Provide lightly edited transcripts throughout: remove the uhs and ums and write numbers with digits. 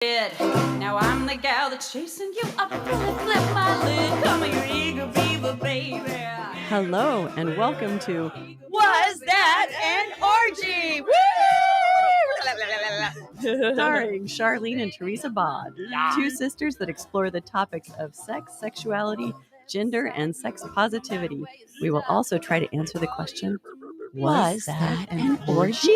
Now I'm the gal that's chasing you up. Flip my lid. Come here, eager beaver, baby. Hello and welcome to Was That an Orgy? Woo! starring Charlene and Teresa Bawd, two sisters that explore the topics of sex, sexuality, gender, and sex positivity. We will also try to answer the question, was that an orgy?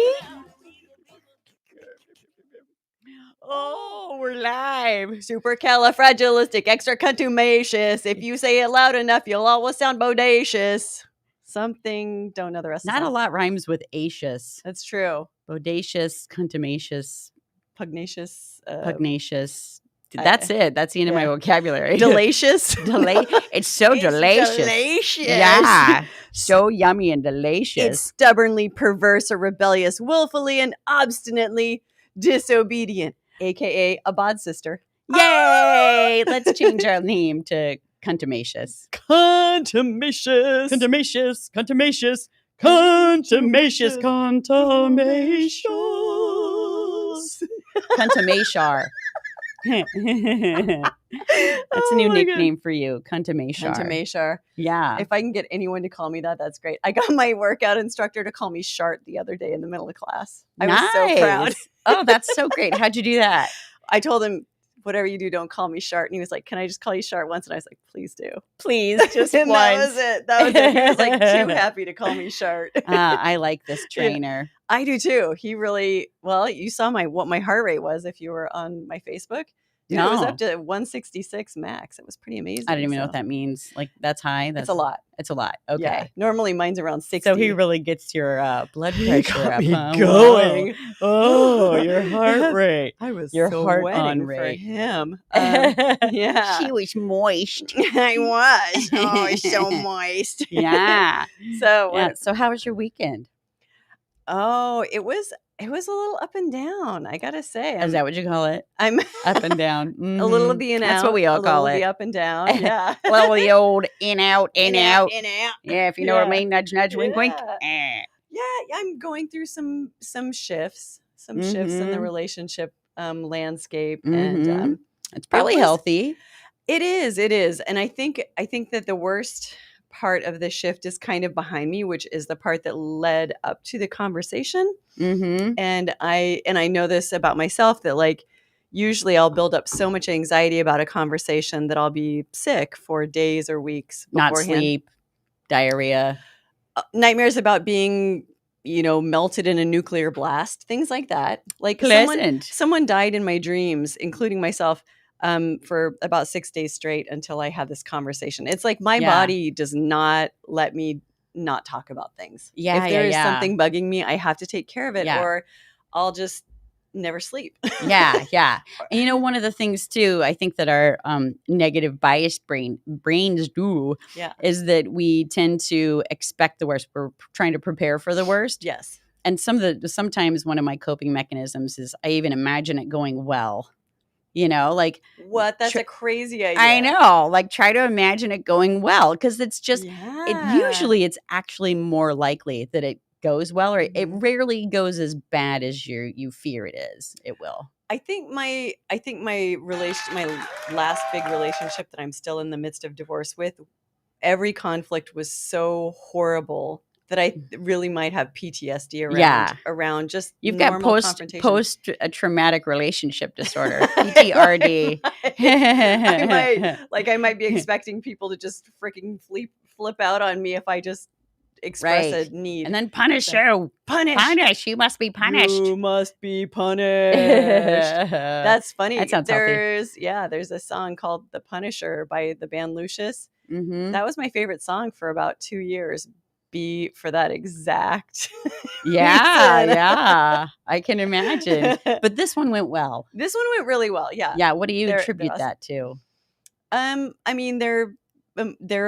Oh, we're live. SupercalifragelisticextraCuntumacious. If you say it loud enough, you'll always sound bodacious. Something, don't know the rest of Not the a song. lot rhymes with acious. That's true. Bodacious, contumacious, Pugnacious. pugnacious. That's it. That's the end of my yeah. vocabulary. Delicious. It's so delicious. Delicious. Yeah. So yummy and delicious. It's stubbornly perverse or rebellious, willfully and obstinately disobedient, aka a Bawd sister. Yay! Let's change our name to contumacious. Contumacious. Contumacious, contumacious, contumacious, contumacious. Contumashar. That's a new nickname for you, Contumashar. Contumashar. Yeah. If I can get anyone to call me that, that's great. I got my workout instructor to call me Shart the other day in the middle of class. I was so proud. Oh, that's so great. How'd you do that? I told him, whatever you do, don't call me Shart. And he was like, can I just call you Shart once? And I was like, please do. Please, just and once. That was it. That was it. He was like too happy to call me Shart. I like this trainer. Yeah, I do too. He really, well, you saw what my heart rate was if you were on my Facebook. Dude, No. It was up to 166 max. It was pretty amazing. I don't even know what that means. Like, that's high? It's a lot. It's a lot. Okay. Yeah. Normally mine's around 60. So he really gets your blood pressure up. Huh? Going. Oh, your heart rate. I was your so heart wedding on for rate. him. Yeah. She was moist. I was. Oh, so moist. Yeah. So Yeah. So how was your weekend? Oh, it was a little up and down, I gotta say. Is that what you call it? I'm Up and down. a little of the in out. That's what we all call it. The up and down. Yeah. Well, the old in out, in out. In out. Yeah, if you know what I mean. Nudge, nudge, wink, wink. Yeah, I'm going through some shifts, shifts in the relationship landscape, and it's probably healthy. It is, and I think that the worst part of the shift is kind of behind me, which is the part that led up to the conversation. And I know this about myself, that like usually I'll build up so much anxiety about a conversation that I'll be sick for days or weeks beforehand. Not sleep, diarrhea, nightmares about being melted in a nuclear blast, things like that. Like someone died in my dreams, including myself, for about 6 days straight until I had this conversation. It's like my body does not let me not talk about things. If there is something bugging me, I have to take care of it, or I'll just never sleep. Yeah. And one of the things too, I think that our negative bias brains do is that we tend to expect the worst. We're trying to prepare for the worst. Yes. And sometimes one of my coping mechanisms is I even imagine it going well. Like what? That's a crazy idea. I know. Like try to imagine it going well, because it's just it's actually more likely that it goes well, or it rarely goes as bad as you fear it is. It will. I think my last big relationship that I'm still in the midst of divorce with, every conflict was so horrible that I really might have PTSD around just you've got post traumatic relationship disorder, PTRD. I might be expecting people to just freaking flip out on me if I just express a need, and then punish you. Punish. You must be punished. You must be punished. That's funny. That sounds healthy. There's a song called "The Punisher" by the band Lucius. That was my favorite song for about 2 years. For that exact yeah, I can imagine. But this one went well. This one went really well. Yeah. What do you attribute that to? I mean, their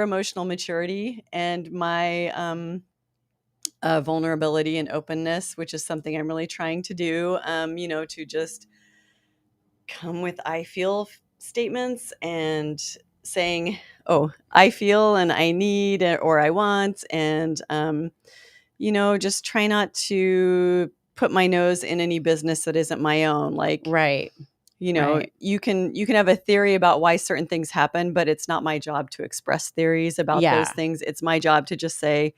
emotional maturity and my vulnerability and openness, which is something I'm really trying to do. To just come with I feel statements and saying, oh, I feel and I need or I want, and just try not to put my nose in any business that isn't my own. Like, right. You know, Right. you can have a theory about why certain things happen, but it's not my job to express theories about those Yeah. things. It's my job to just say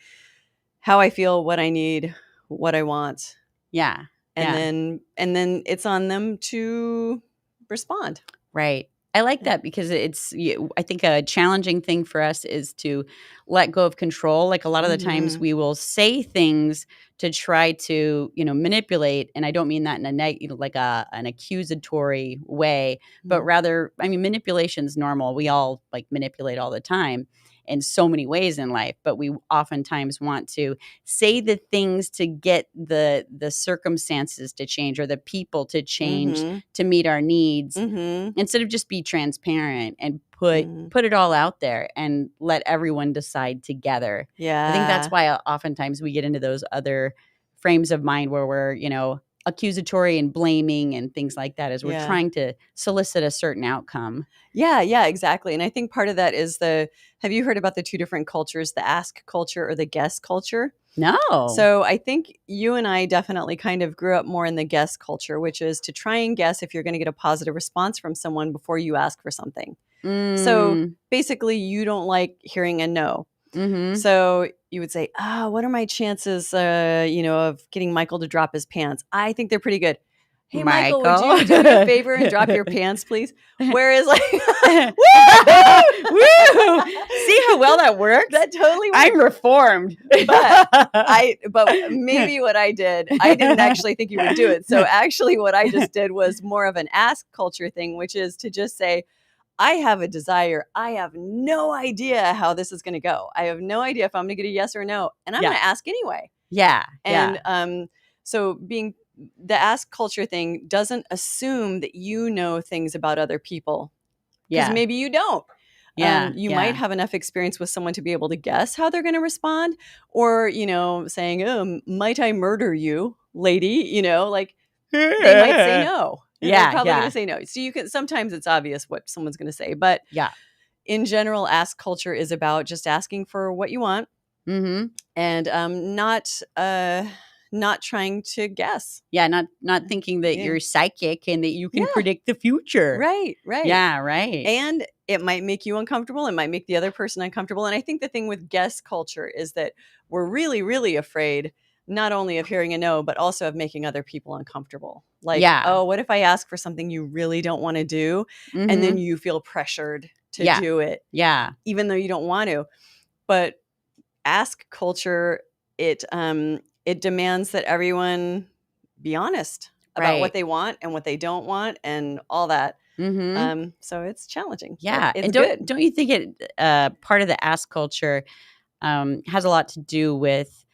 how I feel, what I need, what I want. Yeah. And Yeah. then it's on them to respond. Right. I like that because I think a challenging thing for us is to let go of control. Like a lot of the times Mhm. we will say things to try to, manipulate. And I don't mean that in an accusatory way, but Mhm. rather, I mean, manipulation's normal. We all like manipulate all the time in so many ways in life, but we oftentimes want to say the things to get the circumstances to change or the people to change Mhm. to meet our needs Mhm. instead of just be transparent and put Mhm. it all out there and let everyone decide together. I think that's Yeah. why oftentimes we get into those other frames of mind where we're, accusatory and blaming and things like that as we're Yeah. trying to solicit a certain outcome. Yeah, exactly. And I think part of that is have you heard about the two different cultures, the ask culture or the guess culture? No. So I think you and I definitely kind of grew up more in the guess culture, which is to try and guess if you're going to get a positive response from someone before you ask for something. So Mm. basically, you don't like hearing a no. Mm-hmm. So you would say, what are my chances, of getting Michael to drop his pants? I think they're pretty good. Hey, Michael, would Michael. you do me a favor and drop your pants, please? Whereas like, Woo! See how well that works? That totally works. I'm reformed. But maybe what I did, I didn't actually think you would do it. So actually what I just did was more of an ask culture thing, which is to just say, I have a desire. I have no idea how this is going to go. I have no idea if I'm going to get a yes or no. And I'm going to ask anyway. Yeah. And so being the ask culture thing doesn't assume that you know things about other people. Because maybe you don't. You might have enough experience with someone to be able to guess how they're going to respond, or, saying, oh, might I murder you, lady? Like they might say no. They're probably going to say no. So sometimes it's obvious what someone's going to say, but in general, ask culture is about just asking for what you want. Mm-hmm. And not trying to guess. Yeah, not thinking that you're psychic and that you can predict the future. Right. Yeah, right. And it might make you uncomfortable. It might make the other person uncomfortable. And I think the thing with guess culture is that we're really, really afraid not only of hearing a no, but also of making other people uncomfortable. Like, oh, what if I ask for something you really don't want to do? Mm-hmm. And then you feel pressured to do it. Yeah. Even though you don't want to. But ask culture, it demands that everyone be honest about what they want and what they don't want and all that. Mm-hmm. So it's challenging. Yeah. It's and good. Don't you think it part of the ask culture has a lot to do with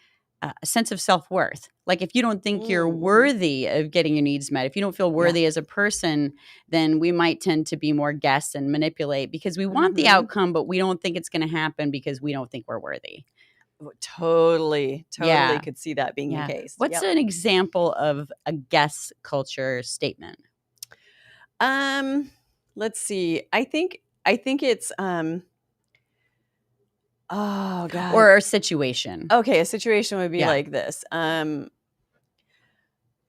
a sense of self-worth? Like if you don't think you're worthy of getting your needs met, if you don't feel worthy as a person, then we might tend to be more guess and manipulate because we want the outcome, but we don't think it's going to happen because we don't think we're worthy. Totally could see that being the case. What's an example of a guess culture statement? Let's see. I think it's oh god. Or a situation. Okay, a situation would be like this. It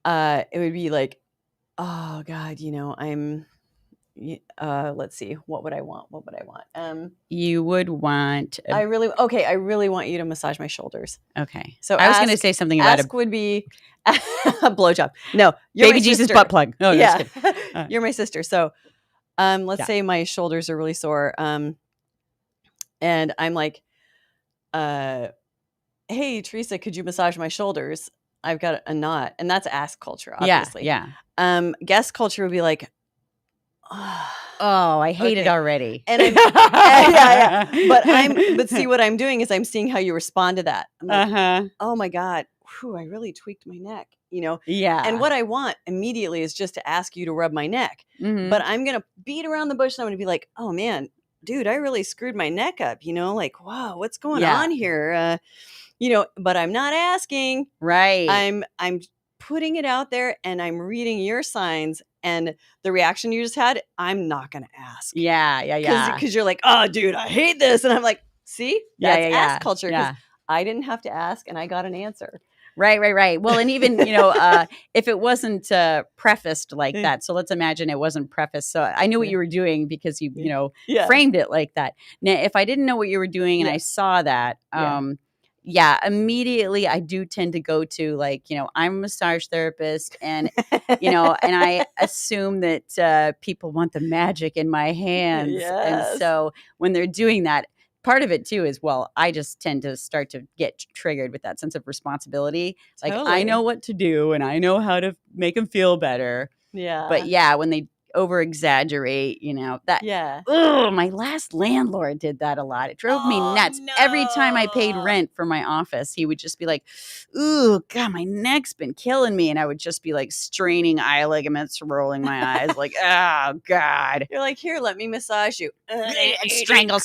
would be like, oh god, I'm let's see, what would I want? You would want I really want you to massage my shoulders. Okay. So I was going to say something about ask would be a blowjob. No, you're baby Jesus butt plug. Oh, yeah. You're my sister. So let's say my shoulders are really sore. And I'm like, hey, Teresa, could you massage my shoulders? I've got a knot. And that's ask culture, obviously. Yeah. Guess culture would be like, oh, I hate it already. And but see, what I'm doing is I'm seeing how you respond to that. I'm like, oh my God, I really tweaked my neck, Yeah. And what I want immediately is just to ask you to rub my neck. Mm-hmm. But I'm going to beat around the bush and I'm going to be like, oh man, dude, I really screwed my neck up, like, wow, what's going on here? But I'm not asking. Right. I'm putting it out there and I'm reading your signs, and the reaction you just had, I'm not going to ask. Yeah. Because you're like, oh, dude, I hate this. And I'm like, see, that's ask culture. Yeah. I didn't have to ask and I got an answer. Right. Well, and even, if it wasn't prefaced like that, so let's imagine it wasn't prefaced. So I knew what you were doing because you Yeah. framed it like that. Now, if I didn't know what you were doing and I saw that, immediately I do tend to go to like, I'm a massage therapist and, and I assume that people want the magic in my hands. And Yes. so when they're doing that, part of it too is, well, I just tend to start to get triggered with that sense of responsibility. Like I know what to do and I know how to make them feel better. Yeah. But when they over exaggerate, that. Yeah. Oh, my last landlord did that a lot. It drove me nuts. No. Every time I paid rent for my office, he would just be like, "Ooh, God, my neck's been killing me," and I would just be like straining eye ligaments, rolling my eyes, like, "Oh God." You're like, "Here, let me massage you." Strangle.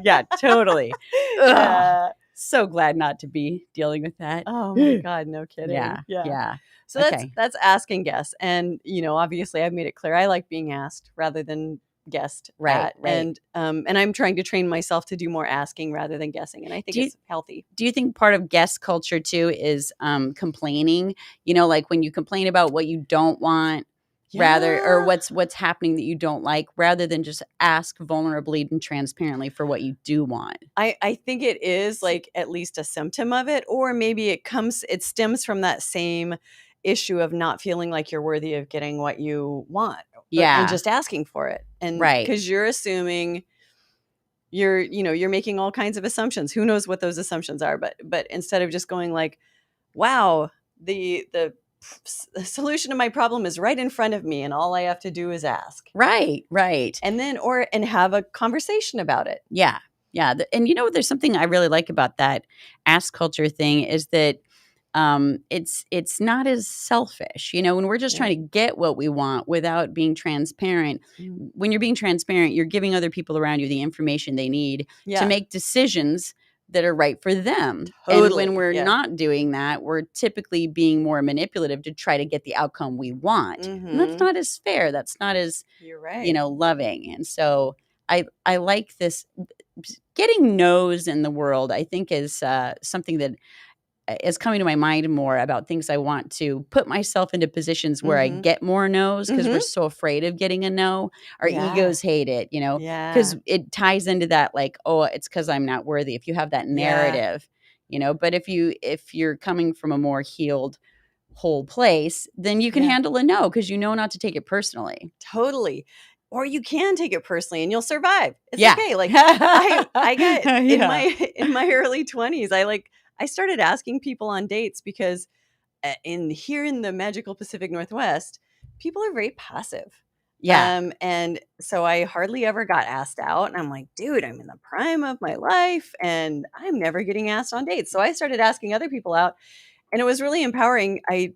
Yeah, totally. Yeah. So glad not to be dealing with that. Oh my God, no kidding. Yeah. So that's asking guests, and obviously I've made it clear I like being asked rather than guessed. Right. And I'm trying to train myself to do more asking rather than guessing, and I think it's healthy. Do you think part of guest culture too is complaining? Like when you complain about what you don't want, rather, or what's happening that you don't like, rather than just ask vulnerably and transparently for what you do want. I think it is like at least a symptom of it, or maybe it stems from that same issue of not feeling like you're worthy of getting what you want. And just asking for it. And because you're assuming you're making all kinds of assumptions. Who knows what those assumptions are, but instead of just going like, wow, the solution to my problem is right in front of me and all I have to do is ask. Right. And then and have a conversation about it. Yeah. And there's something I really like about that ask culture thing is that it's not as selfish, when we're just trying to get what we want without being transparent. When you're being transparent, you're giving other people around you the information they need to make decisions that are right for them. Totally. And when we're not doing that, we're typically being more manipulative to try to get the outcome we want. And that's not as fair. That's not as, you're right. Loving. And so I like this. Getting no's in the world, I think, is something that is coming to my mind more about things I want to put myself into positions where I get more no's because we're so afraid of getting a no. Our egos hate it, because it ties into that like, oh, it's because I'm not worthy. If you have that narrative, but if you're coming from a more healed, whole place, then you can handle a no because you know not to take it personally. Totally. Or you can take it personally and you'll survive. It's okay. Like I got in my early 20s, I started asking people on dates because here in the magical Pacific Northwest, people are very passive. Yeah. And so I hardly ever got asked out. And I'm like, dude, I'm in the prime of my life and I'm never getting asked on dates. So I started asking other people out and it was really empowering. I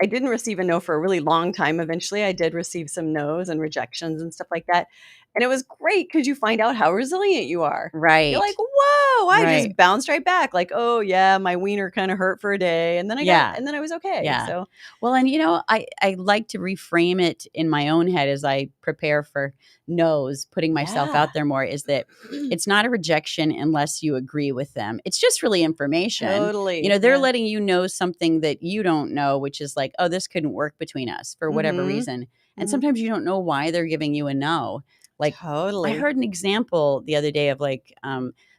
didn't receive a no for a really long time. Eventually, I did receive some no's and rejections and stuff like that. And it was great because you find out how resilient you are. Right. You're like, whoa, I just bounced right back. Like, oh yeah, my wiener kind of hurt for a day. And then I was okay. Yeah. So, well, and I like to reframe it in my own head as I prepare for no's, putting myself out there more, is that it's not a rejection unless you agree with them. It's just really information. Totally. They're letting you know something that you don't know, which is like, oh, this couldn't work between us for whatever reason. And sometimes you don't know why they're giving you a no. Like, totally. I heard an example the other day of like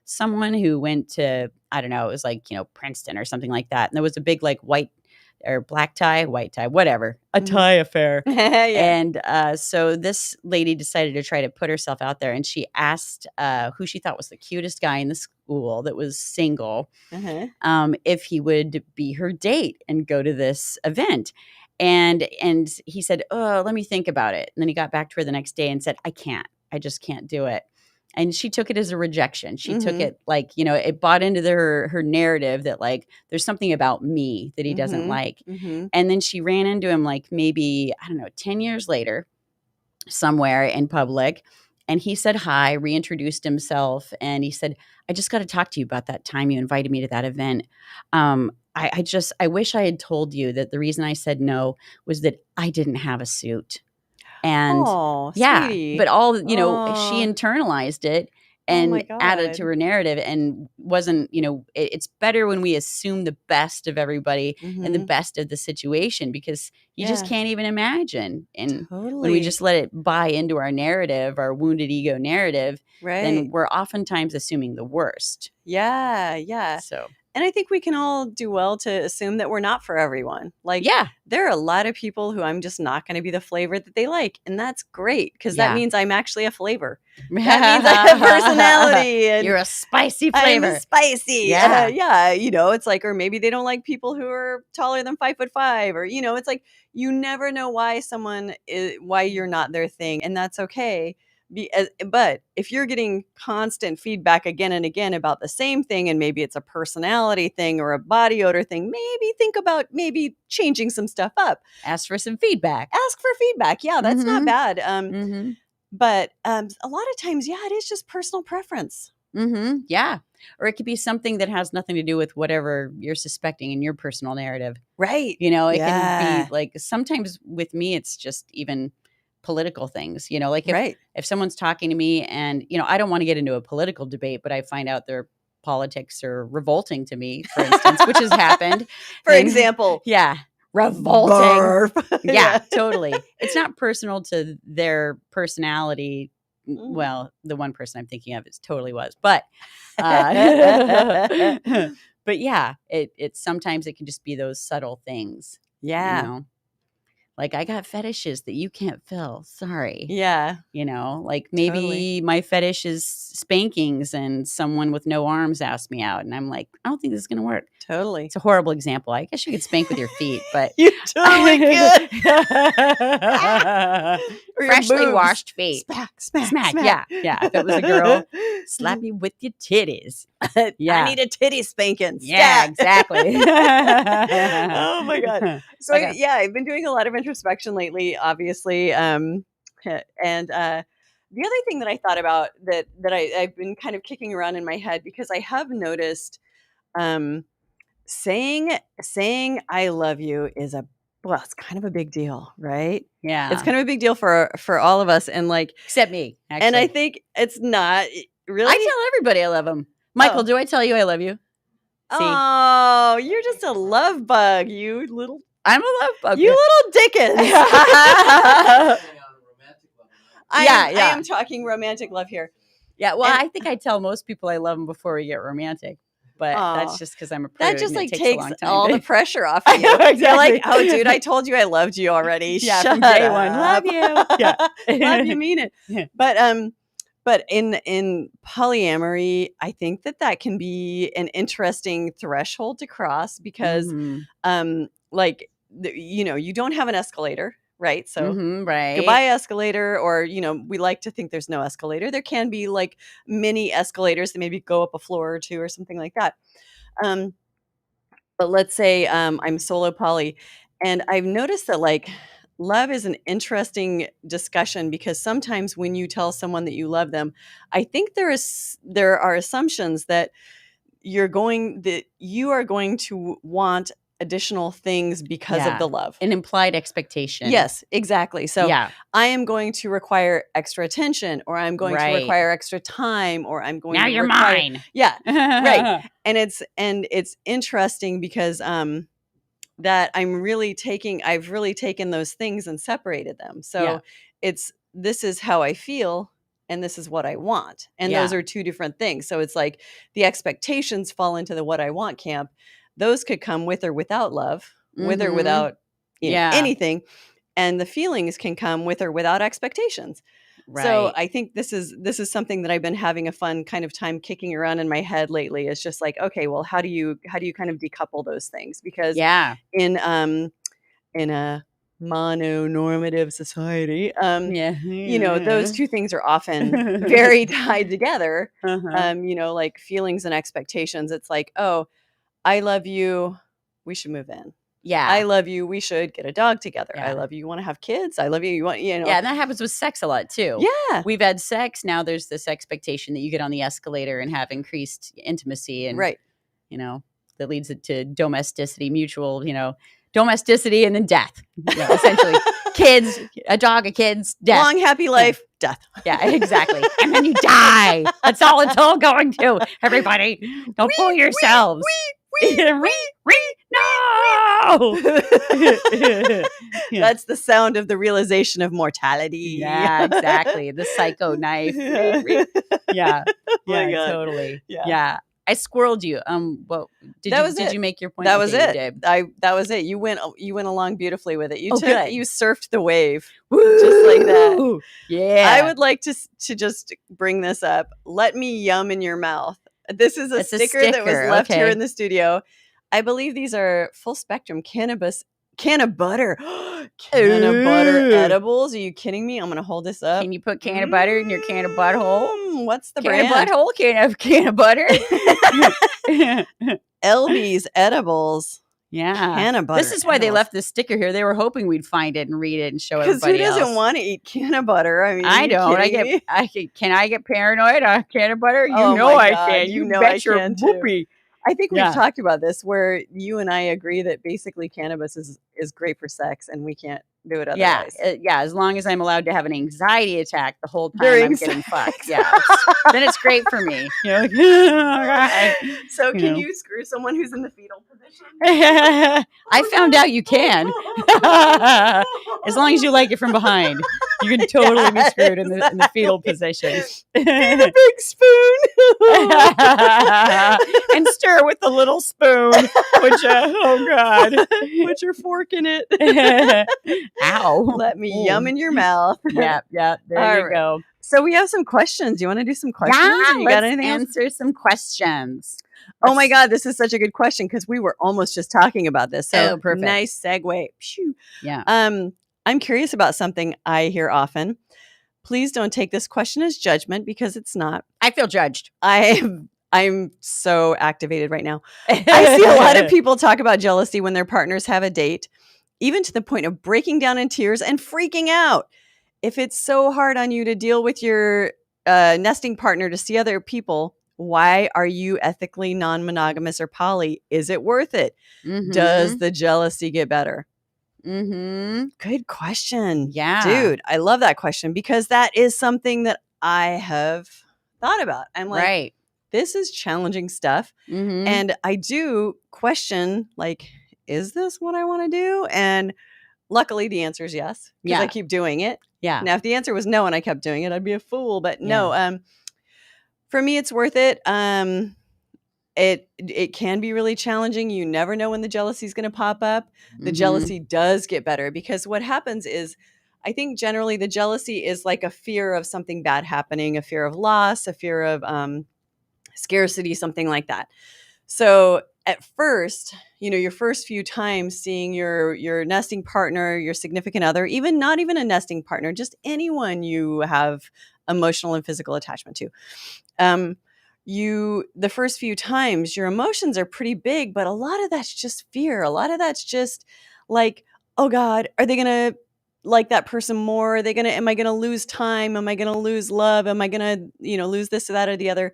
someone who went to, I don't know, it was like, Princeton or something like that. And there was a big like white tie, whatever, a tie affair. And so this lady decided to try to put herself out there. And she asked who she thought was the cutest guy in the school that was single, if he would be her date and go to this event. And he said, oh, let me think about it. And then he got back to her the next day and said, I just can't do it. And she took it as a rejection. She took it like, it bought into her narrative that like, there's something about me that he doesn't like. And then she ran into him like maybe, I don't know, 10 years later somewhere in public. And he said hi, reintroduced himself. And he said, I just got to talk to you about that time you invited me to that event. I wish I had told you that the reason I said no was that I didn't have a suit. And sweetie. but all, she internalized it. Oh my and added God. to her narrative, and wasn't, it's better when we assume the best of everybody and the Mhm. best of the situation, because you just Yeah. can't even imagine. And when we Totally. just let it buy into our narrative, our wounded ego narrative, Right. then we're oftentimes assuming the worst. Yeah, yeah. So, And I think we can all do well to assume that we're not for everyone. Like, yeah. there are a lot of people who I'm just not going to be the flavor that they like. And that's great, because that Yeah. means I'm actually a flavor. That means I have personality. And You're a spicy I'm flavor. spicy. Yeah. Yeah. It's like, or maybe they don't like people who are taller than 5'5", or, it's like, you never know why why you're not their thing. And that's okay. But if you're getting constant feedback again and again about the same thing, and maybe it's a personality thing or a body odor thing, maybe think about maybe changing some stuff up. Ask for some feedback. Ask for feedback. Yeah, that's not Mhm. bad. Mm-hmm. But a lot of times, yeah, it is just personal preference. Mm-hmm. Yeah. Or it could be something that has nothing to do with whatever you're suspecting in your personal narrative. Right. It can Yeah. be like, sometimes with me, it's just even political things, like Right. if someone's talking to me and, I don't want to get into a political debate, but I find out their politics are revolting to me, for instance, which has happened. For then- example, Yeah. Revolting. barf. Yeah, totally. It's not personal to their personality. Mm. Well, the one person I'm thinking of, it totally was, but but yeah, it sometimes it can just be those subtle things. Yeah. Like, I got fetishes that you can't fill. Sorry. Yeah. Like maybe Totally. my fetish is spankings and someone with no arms asked me out, and I'm like, I don't think this is going to work. Totally. It's a horrible example. I guess you could spank with your feet, but You totally could. Or your freshly boobs. washed feet. Smack. Yeah. If it was a girl, slap you with your titties. Yeah. I need a titty spanking. Yeah, Stat. exactly. Oh my God. So Okay. yeah, I've been doing a lot of introspection lately, obviously. And the other thing that I thought about that I've been kind of kicking around in my head, because I have noticed saying I love you is it's kind of a big deal, right? Yeah. It's kind of a big deal for all of us, and like, Except me, actually. and I think it's not really. I tell everybody I love them. Michael, do I tell you I love you? See? Oh, you're just a love bug, you little I'm a love bug. you little Dickens. I am talking romantic love here. Yeah, well, And- I think I tell most people I love them before we get romantic. But that's just because I'm a prude. That just and it like takes a takes long time all to- the pressure off of you. Exactly. You're like, oh, dude, I told you I loved you already. Yeah, Shut from day one. up. Love you. Yeah. Love you, mean it. Yeah. But in polyamory, I think that can be an interesting threshold to cross, because Mhm. you don't have an escalator, right? So Mhm, right. goodbye escalator, or we like to think there's no escalator. There can be like mini escalators that maybe go up a floor or two or something like that. But let's say I'm solo poly, and I've noticed that like love is an interesting discussion, because sometimes when you tell someone that you love them, I think there are assumptions that you are going to want additional things because of Yeah. the love. An implied expectation. Yes, exactly. So yeah. I am going to require extra attention, or I'm going to Right. require extra time, or I'm going Now to you're require mine. Yeah, right. And it's interesting, because that I've really taken those things and separated them. So Yeah. this is how I feel, and this is what I want. And those Yeah. are two different things. So it's like the expectations fall into the what I want camp. Those could come with or without love, with or Mhm. without Yeah. anything. And the feelings can come with or without expectations. Right. So I think this is something that I've been having a fun kind of time kicking around in my head lately. It's just like, okay, well, how do you kind of decouple those things? Because yeah. in a mononormative society, Yeah. those two things are often very tied together. Uh-huh. Like feelings and expectations. It's like, oh, I love you, we should move in. Yeah. I love you, we should get a dog together. Yeah. I love you want to have kids. I love you, you want, Yeah, and that happens with sex a lot too. Yeah. We've had sex. Now there's this expectation that you get on the escalator and have increased intimacy, and Right. That leads it to domesticity, mutual, domesticity, and then death. Essentially. kids, a dog, a kid's death. Long, happy life, death. Yeah, exactly. And then you die. That's all it's all going to. Everybody, don't fool yourselves. No. Yeah. That's the sound of the realization of mortality. Yeah, exactly. The psycho knife. Yeah. my God. Totally. Yeah. Yeah. I squirreled you. Well, did you make your point? That was Okay, it. you did. That was it. You went along beautifully with it. You good. you surfed the wave. Woo! Just like that. Yeah. I would like to just bring this up. Let me yum in your mouth. This is a sticker that was left here in the studio. I believe these are full spectrum cannabis. Can of butter. Can of butter edibles. Are you kidding me? I'm going to hold this up. Can you put can of butter in your can of butthole? What's the can brand? Of butthole? Can of butter? LB's edibles. Yeah. Can of butter. This is why they left this sticker here. They were hoping we'd find it and read it and show everybody else. Because who doesn't want to eat can of butter? I mean, I don't. Can I get paranoid on can of butter? You Oh know my I God. can. You You know bet I your can, too. whoopee. I think we've talked about this where you and I agree that basically cannabis is great for sex and we can't do it otherwise. Yeah. As long as I'm allowed to have an anxiety attack the whole time During I'm getting sex. fucked. Yeah. Then it's great for me. You know? So can you screw someone who's in the fetal position? I found out you can. As long as you like it from behind. You can totally be screwed in the fetal position. Be the big spoon. And stir with the little spoon. Which, oh God. Put your fork in it. Ow. Let me yum in your mouth. Yeah. There you go. So we have some questions. You want to do some questions? Yeah, You let's got anything else? answer some questions. Oh my God, this is such a good question because we were almost just talking about this. So perfect. Nice segue. Phew. Yeah. I'm curious about something I hear often. Please don't take this question as judgment because it's not. I feel judged. I'm so activated right now. I see a lot of people talk about jealousy when their partners have a date, even to the point of breaking down in tears and freaking out. If it's so hard on you to deal with your nesting partner to see other people, why are you ethically non-monogamous or poly? Is it worth it? Mm-hmm. Does the jealousy get better? Mm-hmm. Good question. Yeah. Dude, I love that question because that is something that I have thought about. I'm like, Right. This is challenging stuff. Mm-hmm. And I do question, like, is this what I want to do? And luckily the answer is yes, because I keep doing it. Yeah. Now, if the answer was no and I kept doing it, I'd be a fool. But no, for me, it's worth it. It can be really challenging. You never know when the jealousy is going to pop up. The jealousy does get better because what happens is, I think generally the jealousy is like a fear of something bad happening, a fear of loss, a fear of scarcity, something like that. So at first, your first few times seeing your nesting partner, your significant other, even not even a nesting partner, just anyone you have emotional and physical attachment to, the first few times your emotions are pretty big, but a lot of that's just fear. A lot of that's just like, oh God, are they going to like that person more? Am I going to lose time? Am I going to lose love? Am I going to, lose this or that or the other?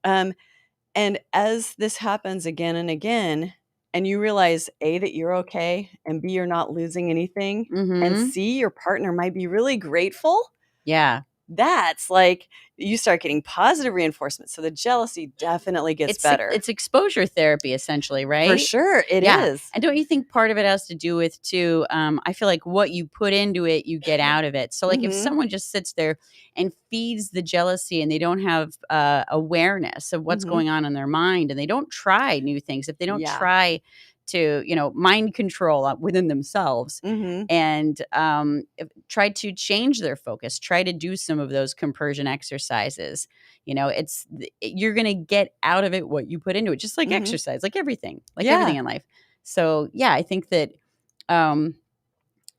And as this happens again and again, and you realize A, that you're okay, and B, you're not losing anything, and C, your partner might be really grateful. Yeah. That's like you start getting positive reinforcement. So the jealousy definitely gets better. It's exposure therapy, essentially, right? For sure. It is. And don't you think part of it has to do with, too, I feel like what you put into it, you get out of it. So like if someone just sits there and feeds the jealousy and they don't have awareness of what's going on in their mind and they don't try new things, if they don't try to, mind control within themselves and try to change their focus, try to do some of those compersion exercises. You're going to get out of it what you put into it, just like exercise, like everything in life. So, I think that, and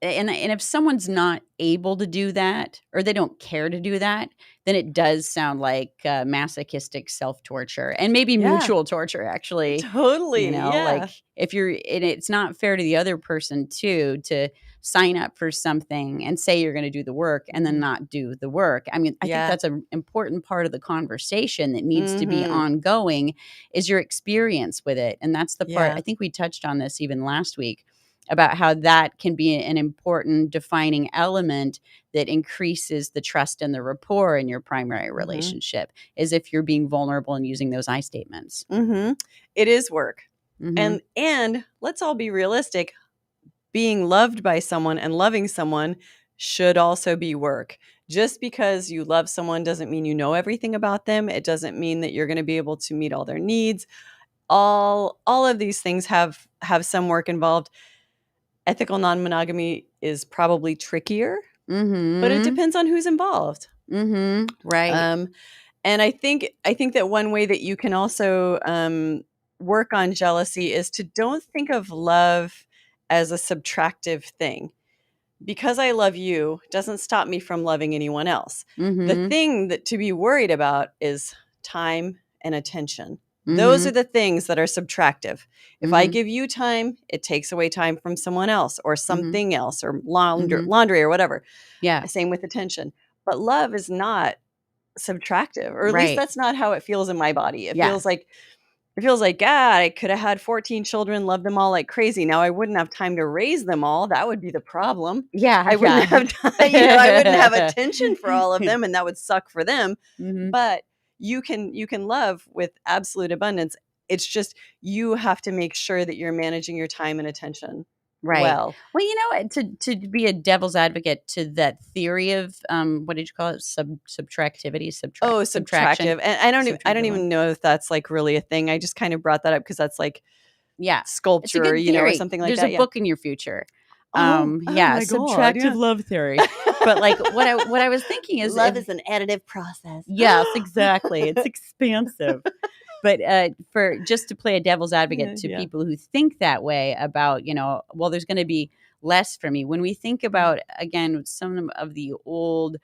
if someone's not able to do that or they don't care to do that, then it does sound like masochistic self-torture and maybe mutual torture, actually. Totally. Like if it's not fair to the other person too, to sign up for something and say you're going to do the work and then not do the work. I mean, I think that's an important part of the conversation that needs to be ongoing is your experience with it. And that's the part, I think we touched on this even last week. about how that can be an important defining element that increases the trust and the rapport in your primary relationship, is if you're being vulnerable and using those I statements. It is work. Mhm. And let's all be realistic. Being loved by someone and loving someone should also be work. Just because you love someone doesn't mean you know everything about them. It doesn't mean that you're going to be able to meet all their needs. All of these things have some work involved. Ethical non-monogamy is probably trickier, but it depends on who's involved. Right. And I think that one way that you can also work on jealousy is to don't think of love as a subtractive thing. Because I love you doesn't stop me from loving anyone else. The thing that to be worried about is time and attention. Those are the things that are subtractive. If I give you time, it takes away time from someone else or something else or laundry or whatever. Yeah. Same with attention. But love is not subtractive, or at least Right. that's not how it feels in my body. It Yeah. feels like, God, I could have had 14 children, loved them all like crazy. Now I wouldn't have time to raise them all. That would be the problem. Yeah. I wouldn't have time, I wouldn't have attention for all of them, and that would suck for them. But you can love with absolute abundance. It's just you have to make sure that you're managing your time and attention Right. well. Well, you know, to be a devil's advocate to that theory of what did you call it? Subtractivity, subtraction. Subtractive. And I don't even know if that's like really a thing. I just kind of brought that up because that's like Yeah. It's a sculpture, good or theory. something like There's that. a book in your future. Oh my God, subtractive yeah. love theory. But like what I was thinking is love is an additive process. Yes, exactly. It's expansive. But for just to play a devil's advocate to people who think that way about, well, there's going to be less for me. When we think about, again, some of the old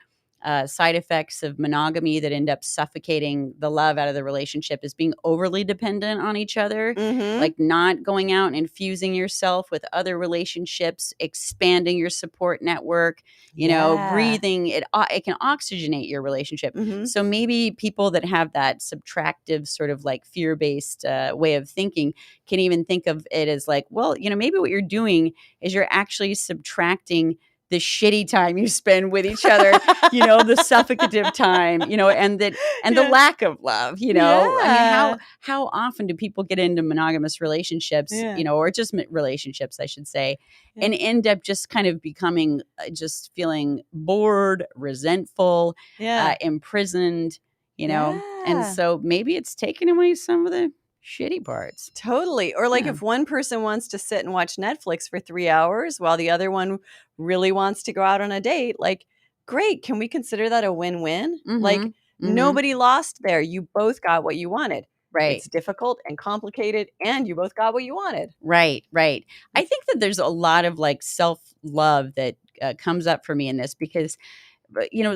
side effects of monogamy that end up suffocating the love out of the relationship is being overly dependent on each other, like not going out and infusing yourself with other relationships, expanding your support network, breathing. It can oxygenate your relationship. So maybe people that have that subtractive sort of like fear-based way of thinking can even think of it as like, well, maybe what you're doing is you're actually subtracting the shitty time you spend with each other, the suffocative time, and the lack of love, I mean, how often do people get into monogamous relationships, or just relationships, I should say, and end up just kind of becoming just feeling bored, resentful, imprisoned, and so maybe it's taken away some of the shitty parts. Totally. Or like if one person wants to sit and watch Netflix for 3 hours while the other one really wants to go out on a date, like, great. Can we consider that a win-win? Like nobody lost there. You both got what you wanted. Right. It's difficult and complicated, and you both got what you wanted. Right. I think that there's a lot of like self-love that comes up for me in this because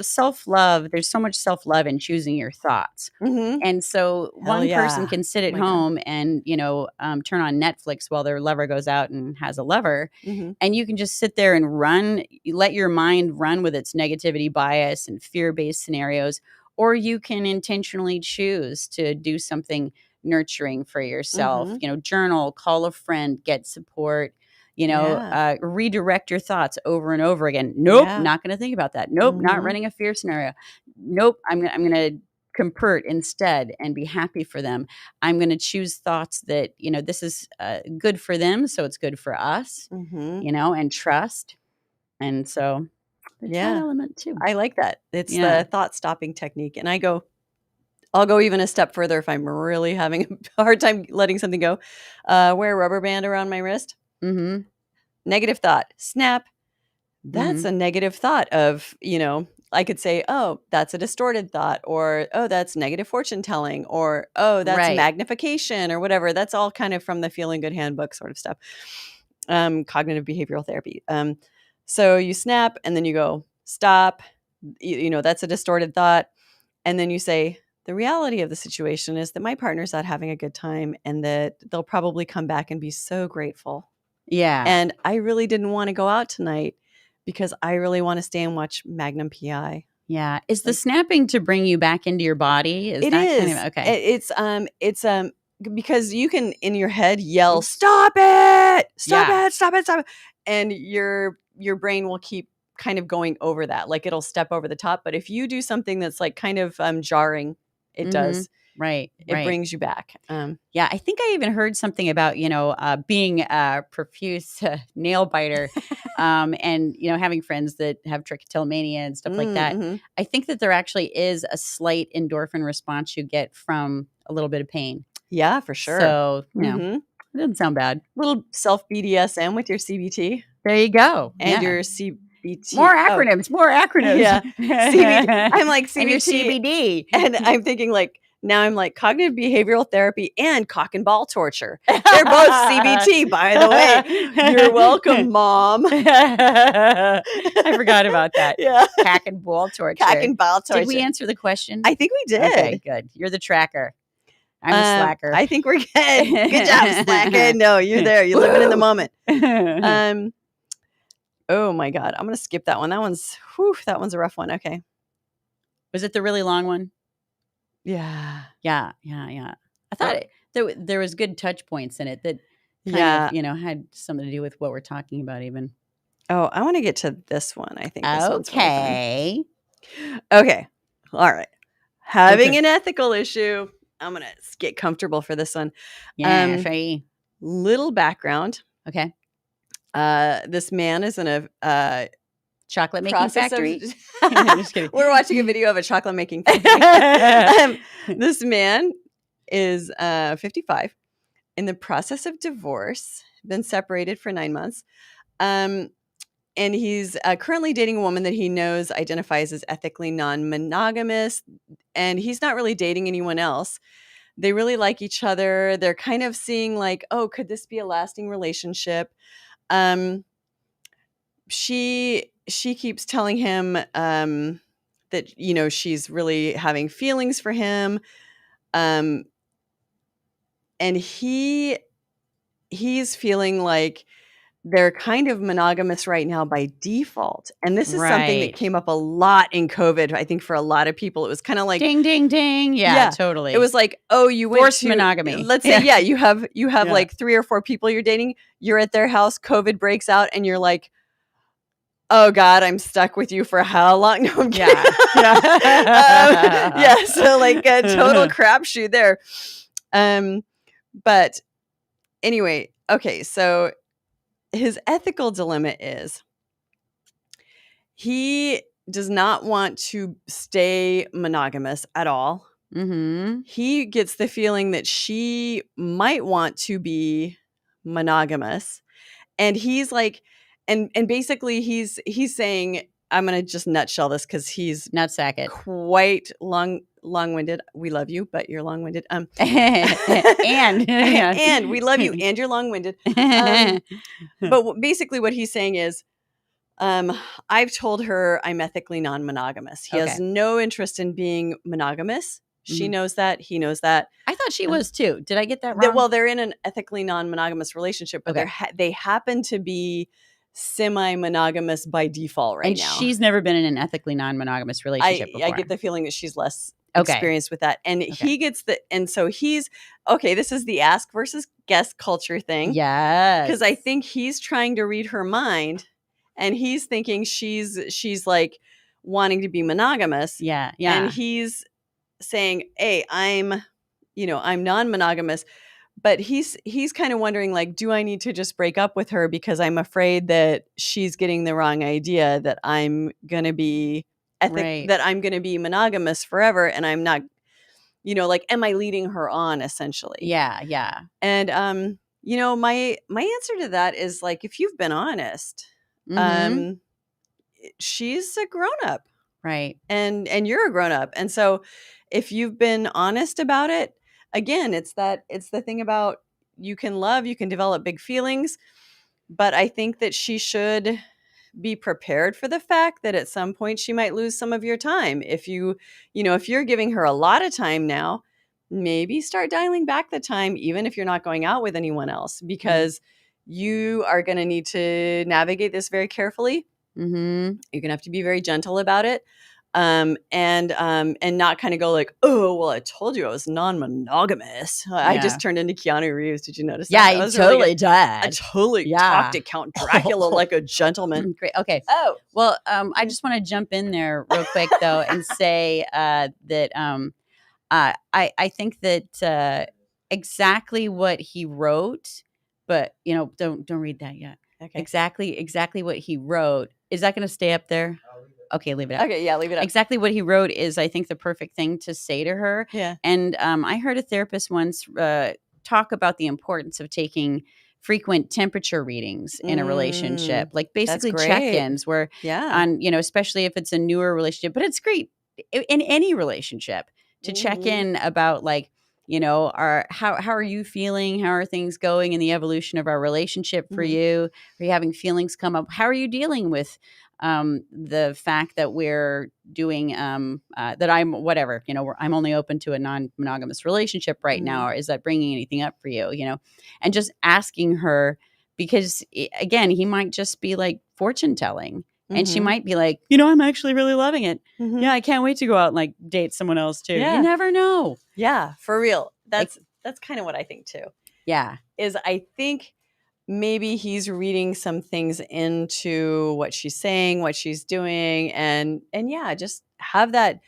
self-love, there's so much self-love in choosing your thoughts. And so one person can sit at home and, turn on Netflix while their lover goes out and has a lover. And you can just sit there and let your mind run with its negativity bias and fear-based scenarios. Or you can intentionally choose to do something nurturing for yourself, journal, call a friend, get support. Redirect your thoughts over and over again. Nope, not going to think about that. Nope, not running a fear scenario. Nope, I'm going to compert instead and be happy for them. I'm going to choose thoughts that, this is good for them, so it's good for us, and trust. And so there's that element too. I like that. It's the thought stopping technique. And I'll go even a step further if I'm really having a hard time letting something go. Wear a rubber band around my wrist. Negative thought, snap. That's a negative thought of, I could say, oh, that's a distorted thought, or, oh, that's negative fortune telling, or, oh, that's magnification, or whatever. That's all kind of from the Feeling Good Handbook sort of stuff. Cognitive behavioral therapy. So you snap and then you go, stop. That's a distorted thought. And then you say, the reality of the situation is that my partner's not having a good time and that they'll probably come back and be so grateful. Yeah. And I really didn't want to go out tonight because I really want to stay and watch Magnum PI. Yeah. Is the snapping to bring you back into your body? It is. Okay. because you can in your head yell, Oops. stop it, stop Yeah. it, stop it, stop it. And your brain will keep kind of going over that. Like it'll step over the top. But if you do something that's like kind of jarring, it does. Right. It brings you back. Yeah, I think I even heard something about, being a profuse nail biter and, having friends that have trichotillomania and stuff like that. Mm-hmm. I think that there actually is a slight endorphin response you get from a little bit of pain. Yeah, for sure. So, Mhm. it doesn't sound bad. Little self BDSM with your CBT There you go. and Yeah. your CBT. More acronyms, more acronyms. Yeah. CBT. I'm like And your CBT. CBD. And I'm thinking like, now I'm like cognitive behavioral therapy and cock and ball torture. They're both CBT, by the way. You're welcome, Mom. I forgot about that. Yeah. Cock and ball torture. Cock and ball torture. Did we answer the question? I think we did. Okay, good. You're the tracker. I'm the slacker. I think we're good. Good job, slacker. No, you're there. You're living in the moment. Oh my God. I'm going to skip that one. That one's a rough one. Okay. Was it the really long one? Yeah. Yeah. I thought there was good touch points in it that kind of, had something to do with what we're talking about even. Oh, I want to get to this one. I think this one's okay. Really fun. Okay. All right. Having an ethical issue. I'm going to get comfortable for this one. Yeah, sure. Little background. Okay. This man is in a chocolate making factory. Just kidding. We're watching a video of a chocolate making factory. This man is 55, in the process of divorce, been separated for 9 months. And he's currently dating a woman that he knows identifies as ethically non-monogamous, and he's not really dating anyone else. They really like each other. They're kind of seeing like, oh, could this be a lasting relationship? She keeps telling him that, she's really having feelings for him. And he's feeling like they're kind of monogamous right now by default. And this is something that came up a lot in COVID. I think for a lot of people, it was kind of like ding, ding, ding. Yeah, totally. It was like, oh, you went forced to monogamy. Let's say, you have like 3 or 4 people you're dating. You're at their house. COVID breaks out, and you're like, oh God, I'm stuck with you for how long? No, I'm kidding. Yeah. So like a total crapshoot there. But anyway, okay. So his ethical dilemma is he does not want to stay monogamous at all. Mm-hmm. He gets the feeling that she might want to be monogamous. And he's like, and basically he's saying, I'm going to just nutshell this because he's nutsack it. Quite long-winded. We love you, but you're long-winded. And we love you, and you're long-winded. But basically what he's saying is, I've told her I'm ethically non-monogamous. He has no interest in being monogamous. She knows that. He knows that. I thought she was too. Did I get that wrong? Well, they're in an ethically non-monogamous relationship, but they happen to be semi-monogamous by default right now. And she's never been in an ethically non-monogamous relationship before. I get the feeling that she's less experienced with that. And he gets so he's, this is the ask versus guess culture thing. Yes. Because I think he's trying to read her mind, and he's thinking she's like wanting to be monogamous. Yeah. And he's saying, hey, I'm non-monogamous. But he's kind of wondering, like, do I need to just break up with her because I'm afraid that she's getting the wrong idea that I'm going to be that I'm going to be monogamous forever, and I'm not, like, am I leading her on essentially? Yeah. And my answer to that is like, if you've been honest, she's a grown-up, right? And you're a grown-up, and so if you've been honest about it. Again, it's the thing about you can develop big feelings, but I think that she should be prepared for the fact that at some point she might lose some of your time. If if you're giving her a lot of time now, maybe start dialing back the time, even if you're not going out with anyone else, because you are going to need to navigate this very carefully. Mm-hmm. You're going to have to be very gentle about it. and not kind of go like, oh, well, I told you I was non-monogamous. I Yeah. just turned into Keanu Reeves. Did you notice Yeah, that? That you was really totally good. I did. totally Yeah. talked to Count Dracula like a gentleman. Great. Okay. Oh, Well, I just want to jump in there real quick though and say that I think that exactly what he wrote, but don't read that yet. okay. Exactly what he wrote. Is that going to stay up there? Okay, leave it up. Okay, yeah, leave it up. Exactly what he wrote is, I think, the perfect thing to say to her. Yeah. And I heard a therapist once talk about the importance of taking frequent temperature readings in a relationship, like basically great. check-ins where Yeah. on, especially if it's a newer relationship, but it's great in any relationship to check in about like, how are you feeling? How are things going in the evolution of our relationship for you? Are you having feelings come up? How are you dealing with the fact that we're doing that I'm whatever, I'm only open to a non-monogamous relationship right now. Or is that bringing anything up for you? And just asking her, because again, he might just be like fortune telling. And she might be like, I'm actually really loving it. Yeah, I can't wait to go out and like date someone else too. Yeah. You never know. Yeah, for real. That's kind of what I think too. Yeah. Is I think maybe he's reading some things into what she's saying, what she's doing, and yeah, just have that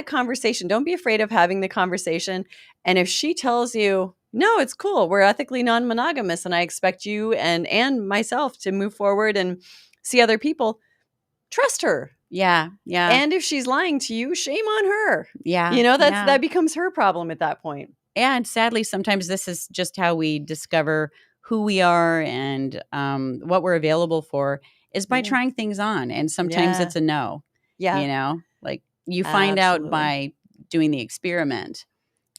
conversation. Don't be afraid of having the conversation. And if she tells you, no, it's cool, we're ethically non-monogamous, and I expect you and myself to move forward and see other people, trust her. Yeah. Yeah. And if she's lying to you, shame on her. Yeah. That becomes her problem at that point. And sadly, sometimes this is just how we discover who we are and what we're available for is by trying things on. And sometimes it's a no. Yeah. Like you find out by doing the experiment.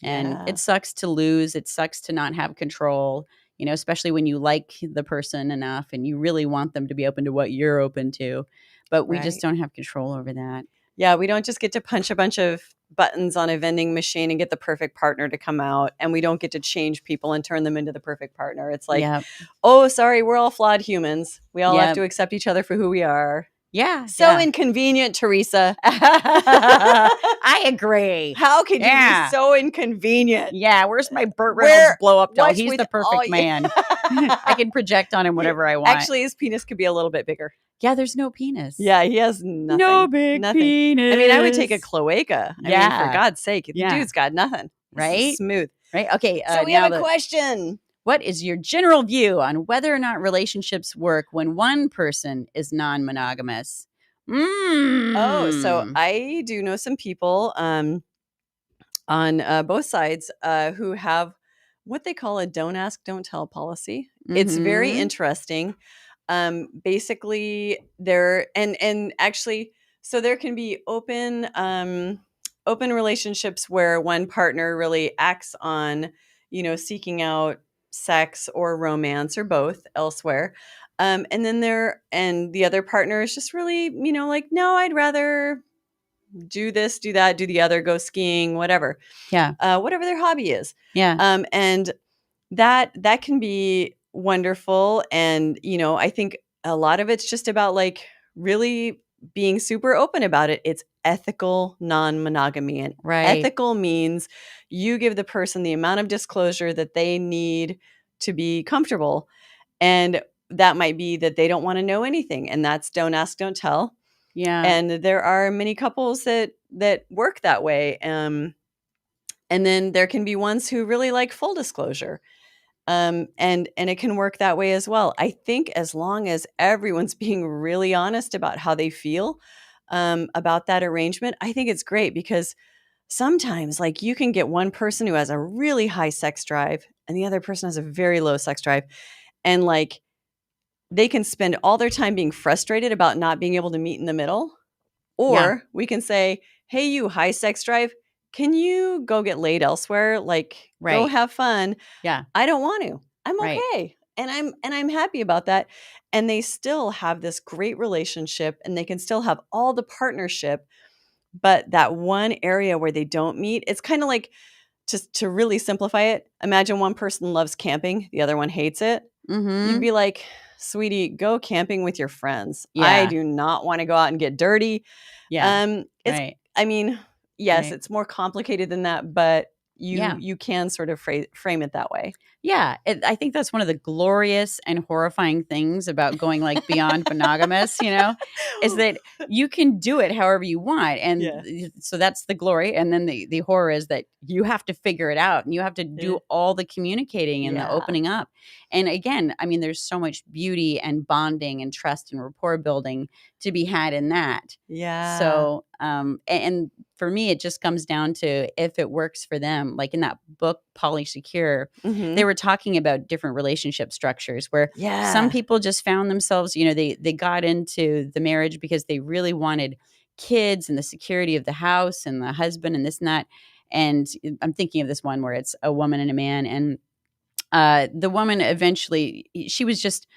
And it sucks to lose. It sucks to not have control, especially when you like the person enough and you really want them to be open to what you're open to. But we just don't have control over that. Yeah, we don't just get to punch a bunch of buttons on a vending machine and get the perfect partner to come out. And we don't get to change people and turn them into the perfect partner. It's like, oh, sorry, we're all flawed humans. We all have to accept each other for who we are. Yeah. So inconvenient, Teresa. I agree. How could you be so inconvenient? Yeah. Where's my Burt Reynolds blow up doll? He's the perfect man. I can project on him whatever I want. Actually, his penis could be a little bit bigger. Yeah, there's no penis. Yeah, he has nothing. No big penis. I mean, I would take a cloaca. I mean, for God's sake, the dude's got nothing. Right? Smooth. Right? Okay. So we have a question. What is your general view on whether or not relationships work when one person is non-monogamous? Oh, so I do know some people on both sides who have what they call a don't ask, don't tell policy. It's very interesting. Basically, there and actually, so there can be open relationships where one partner really acts on, seeking out sex or romance or both elsewhere. And then the other partner is just really, like, no, I'd rather do this, do that, do the other, go skiing, whatever. Yeah. Whatever their hobby is. Yeah. And that can be wonderful. And, I think a lot of it's just about like really being super open about it. It's ethical non-monogamy. And ethical means you give the person the amount of disclosure that they need to be comfortable. And that might be that they don't want to know anything. And that's don't ask, don't tell. Yeah. And there are many couples that work that way. And then there can be ones who really like full disclosure. And it can work that way as well. I think as long as everyone's being really honest about how they feel about that arrangement, I think it's great, because sometimes like you can get one person who has a really high sex drive and the other person has a very low sex drive, and like they can spend all their time being frustrated about not being able to meet in the middle. Or we can say, hey, you high sex drive, can you go get laid elsewhere? Like, go have fun. Yeah. I don't want to. I'm okay. And I'm happy about that. And they still have this great relationship and they can still have all the partnership. But that one area where they don't meet, it's kind of like, just to really simplify it, imagine one person loves camping, the other one hates it. You'd be like, sweetie, go camping with your friends. I Yeah. do not want to go out and get dirty. Yeah. It's, Right. I mean, yes, Right. it's more complicated than that, but Yeah. you can sort of frame it that way. Yeah, I think that's one of the glorious and horrifying things about going like beyond monogamous, is that you can do it however you want. And Yeah. so that's the glory. And then the horror is that you have to figure it out and you have to do Yeah. all the communicating and the Yeah. opening up. And again, I mean, there's so much beauty and bonding and trust and rapport building to be had in that. Yeah. So, and for me, it just comes down to if it works for them. Like in that book, Polysecure, Mhm. they were talking about different relationship structures where Yeah. some people just found themselves, they got into the marriage because they really wanted kids and the security of the house and the husband and this and that. And I'm thinking of this one where it's a woman and a man. And the woman eventually, she was just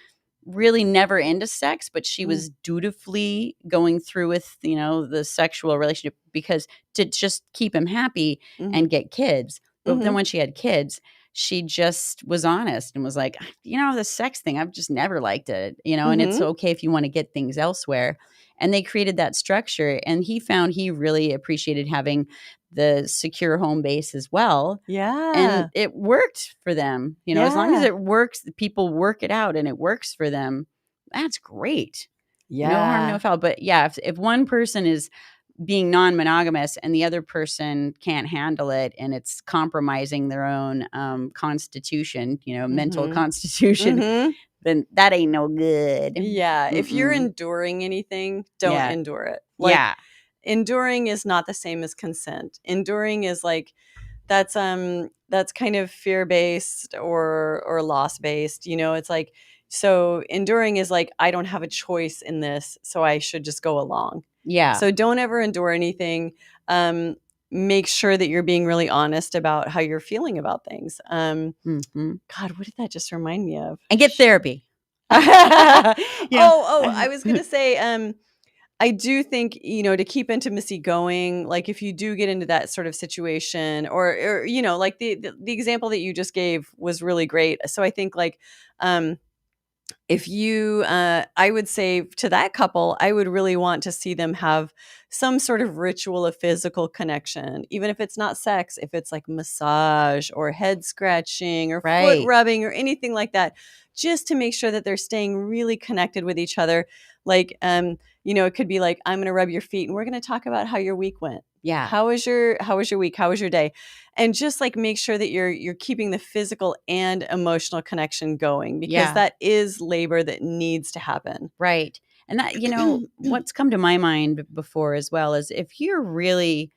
really never into sex, but she was dutifully going through with, the sexual relationship because to just keep him happy and get kids. But then when she had kids, she just was honest and was like, the sex thing, I've just never liked it, and it's okay if you want to get things elsewhere. And they created that structure. And he found he really appreciated having the secure home base as well. Yeah. And it worked for them, as long as Yeah. it works, people work it out and it works for them. That's great. Yeah. No harm, no foul. But yeah, if one person is being non-monogamous and the other person can't handle it and it's compromising their own constitution, mental constitution, then that ain't no good. Yeah. If you're enduring anything, don't endure it. Like, enduring is not the same as consent. Enduring is like that's kind of fear-based or loss-based. It's like, so enduring is like, I don't have a choice in this, so I should just go along. Yeah. So don't ever endure anything. Make sure that you're being really honest about how you're feeling about things. God, what did that just remind me of? And get therapy. I was going to say, I do think, to keep intimacy going, like if you do get into that sort of situation or like the example that you just gave was really great. So I think like, if you, I would say to that couple, I would really want to see them have some sort of ritual of physical connection, even if it's not sex, if it's like massage or head scratching or foot rubbing or anything like that, just to make sure that they're staying really connected with each other. Like, it could be like, I'm going to rub your feet and we're going to talk about how your week went. Yeah. How was your week? How was your day? And just like make sure that you're keeping the physical and emotional connection going, because that is labor that needs to happen. Right. And that, what's come to my mind before as well is if you're really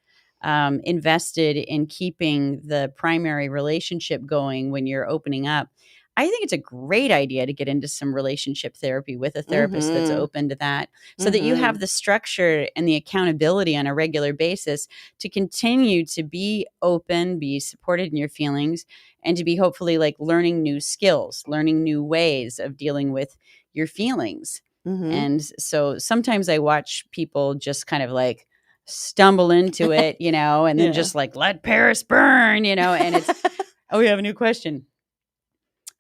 invested in keeping the primary relationship going when you're opening up, I think it's a great idea to get into some relationship therapy with a therapist that's open to that, so that you have the structure and the accountability on a regular basis to continue to be open, be supported in your feelings, and to be hopefully like learning new skills, learning new ways of dealing with your feelings. And so sometimes I watch people just kind of like stumble into it, and then just like let Paris burn, and it's, oh, we have a new question.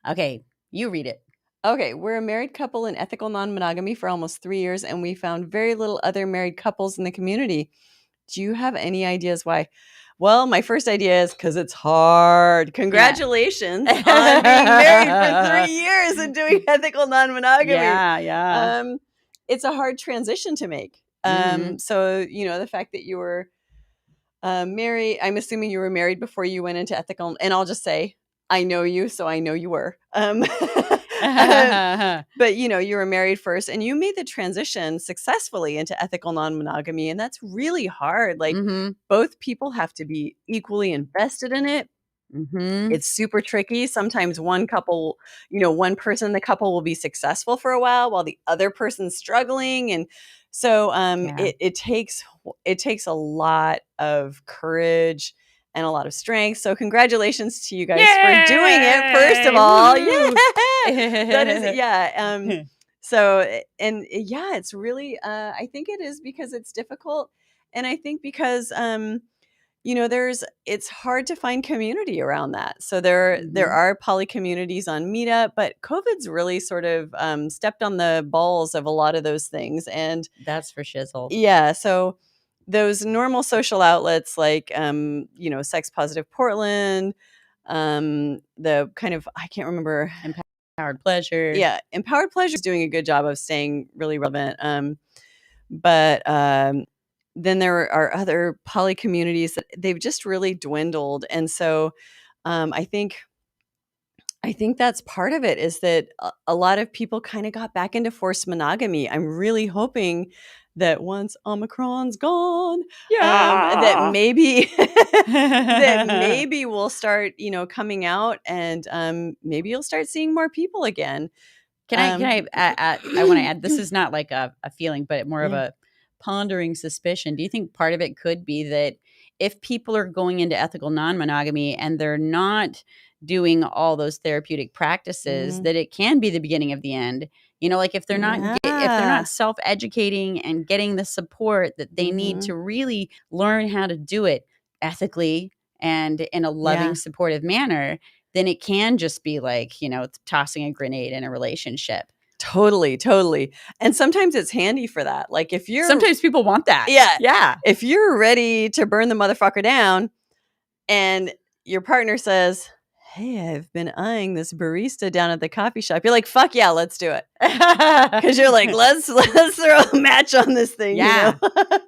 Okay, you read it. Okay, we're a married couple in ethical non-monogamy for almost 3 years, and we found very little other married couples in the community. Do you have any ideas why? Well, my first idea is because it's hard. Congratulations on being married for 3 years and doing ethical non-monogamy. Yeah. It's a hard transition to make. So, the fact that you were married, I'm assuming you were married before you went into ethical, and I'll just say, I know you, so I know you were. But, you were married first and you made the transition successfully into ethical non-monogamy. And that's really hard. Like both people have to be equally invested in it. It's super tricky. Sometimes one couple, one person in the couple will be successful for a while the other person's struggling. And so it takes a lot of courage and a lot of strength. So congratulations to you guys for doing it, first of all. That is, so, and it's really, I think it is because it's difficult. And I think because, it's hard to find community around that. So there are poly communities on Meetup, but COVID's really sort of stepped on the balls of a lot of those things. And that's for shizzle. Yeah. So those normal social outlets like, Sex Positive Portland, the kind of, I can't remember. Empowered Pleasure. Yeah. Empowered Pleasure is doing a good job of staying really relevant. But then there are other poly communities that they've just really dwindled. And so I think that's part of it, is that a lot of people kind of got back into forced monogamy. I'm really hoping that once Omicron's gone, that maybe we'll start, coming out, and maybe you'll start seeing more people again. Can I want to add, this is not like a feeling, but more of a pondering suspicion. Do you think part of it could be that if people are going into ethical non-monogamy and they're not doing all those therapeutic practices, that it can be the beginning of the end? Like if they're not self-educating and getting the support that they need to really learn how to do it ethically and in a loving, supportive manner, then it can just be like, tossing a grenade in a relationship. Totally. And sometimes it's handy for that. Like sometimes people want that. Yeah. If you're ready to burn the motherfucker down and your partner says, hey, I've been eyeing this barista down at the coffee shop, you're like, fuck yeah, let's do it. Because you're like, let's throw a match on this thing. Yeah.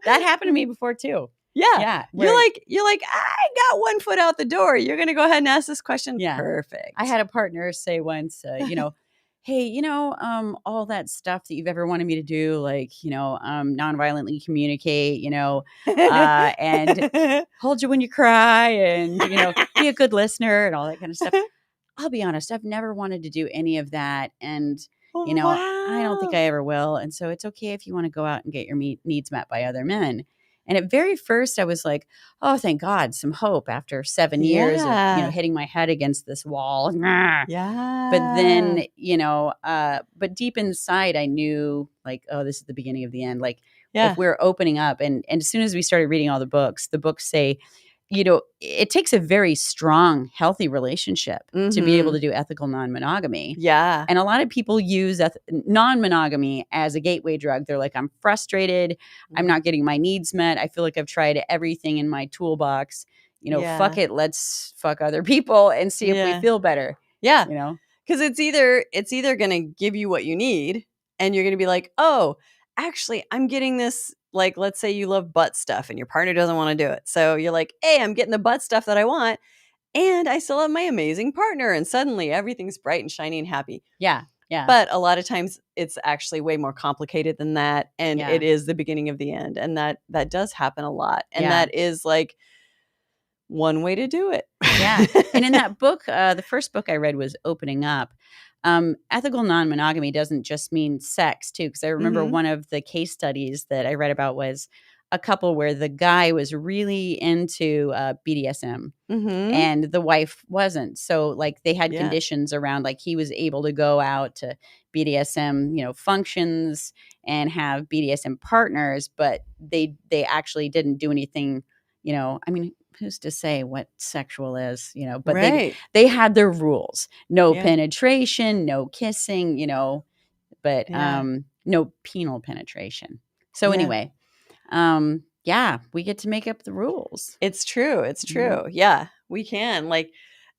That happened to me before too. Yeah. You're like, I got one foot out the door. You're going to go ahead and ask this question. Yeah. Perfect. I had a partner say once, hey, all that stuff that you've ever wanted me to do, like, nonviolently communicate, and hold you when you cry and, be a good listener and all that kind of stuff. I'll be honest, I've never wanted to do any of that. And, I don't think I ever will. And so it's okay if you want to go out and get your needs met by other men. And at very first I was like, oh, thank God, some hope after 7 years of, hitting my head against this wall. Yeah. But then, but deep inside I knew like, oh, this is the beginning of the end. Like if we're opening up and as soon as we started reading all the books say, it takes a very strong, healthy relationship to be able to do ethical non-monogamy. Yeah. And a lot of people use non-monogamy as a gateway drug. They're like, I'm frustrated. I'm not getting my needs met. I feel like I've tried everything in my toolbox. Fuck it. Let's fuck other people and see if we feel better. Yeah. Because it's either going to give you what you need and you're going to be like, oh, actually, I'm getting this. Like, let's say you love butt stuff and your partner doesn't want to do it. So you're like, hey, I'm getting the butt stuff that I want. And I still have my amazing partner. And suddenly everything's bright and shiny and happy. Yeah. Yeah. But a lot of times it's actually way more complicated than that. And it is the beginning of the end. And that does happen a lot. And that is like one way to do it. Yeah. And in that book, the first book I read was Opening Up. Ethical non-monogamy doesn't just mean sex too, because I remember one of the case studies that I read about was a couple where the guy was really into BDSM and the wife wasn't. So like they had conditions around, like he was able to go out to BDSM, functions and have BDSM partners, but they actually didn't do anything, who's to say what sexual is, but they had their rules, no penetration, no kissing, but no penal penetration. So anyway, we get to make up the rules. It's true. Yeah, we can. Like,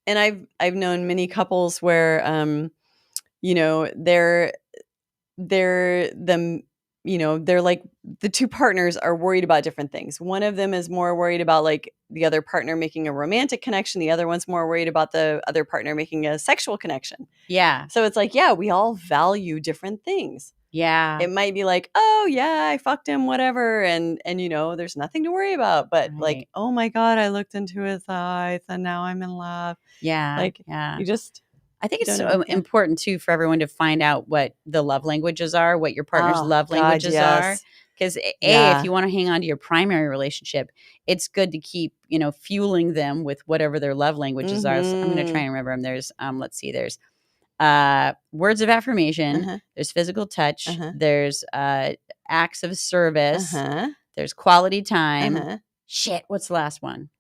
and I've known many couples where, they're like the two partners are worried about different things. One of them is more worried about like the other partner making a romantic connection. The other one's more worried about the other partner making a sexual connection. Yeah. So it's like, we all value different things. Yeah. It might be like, oh yeah, I fucked him, whatever. And there's nothing to worry about. But like, oh my God, I looked into his eyes and now I'm in love. Yeah. Like, you just... I think it's so important too for everyone to find out what the love languages are, what your partner's love languages are. Because if you want to hang on to your primary relationship, it's good to keep, fueling them with whatever their love languages are. So I'm going to try and remember them. There's, there's words of affirmation. There's physical touch. There's acts of service. There's quality time. Shit, what's the last one?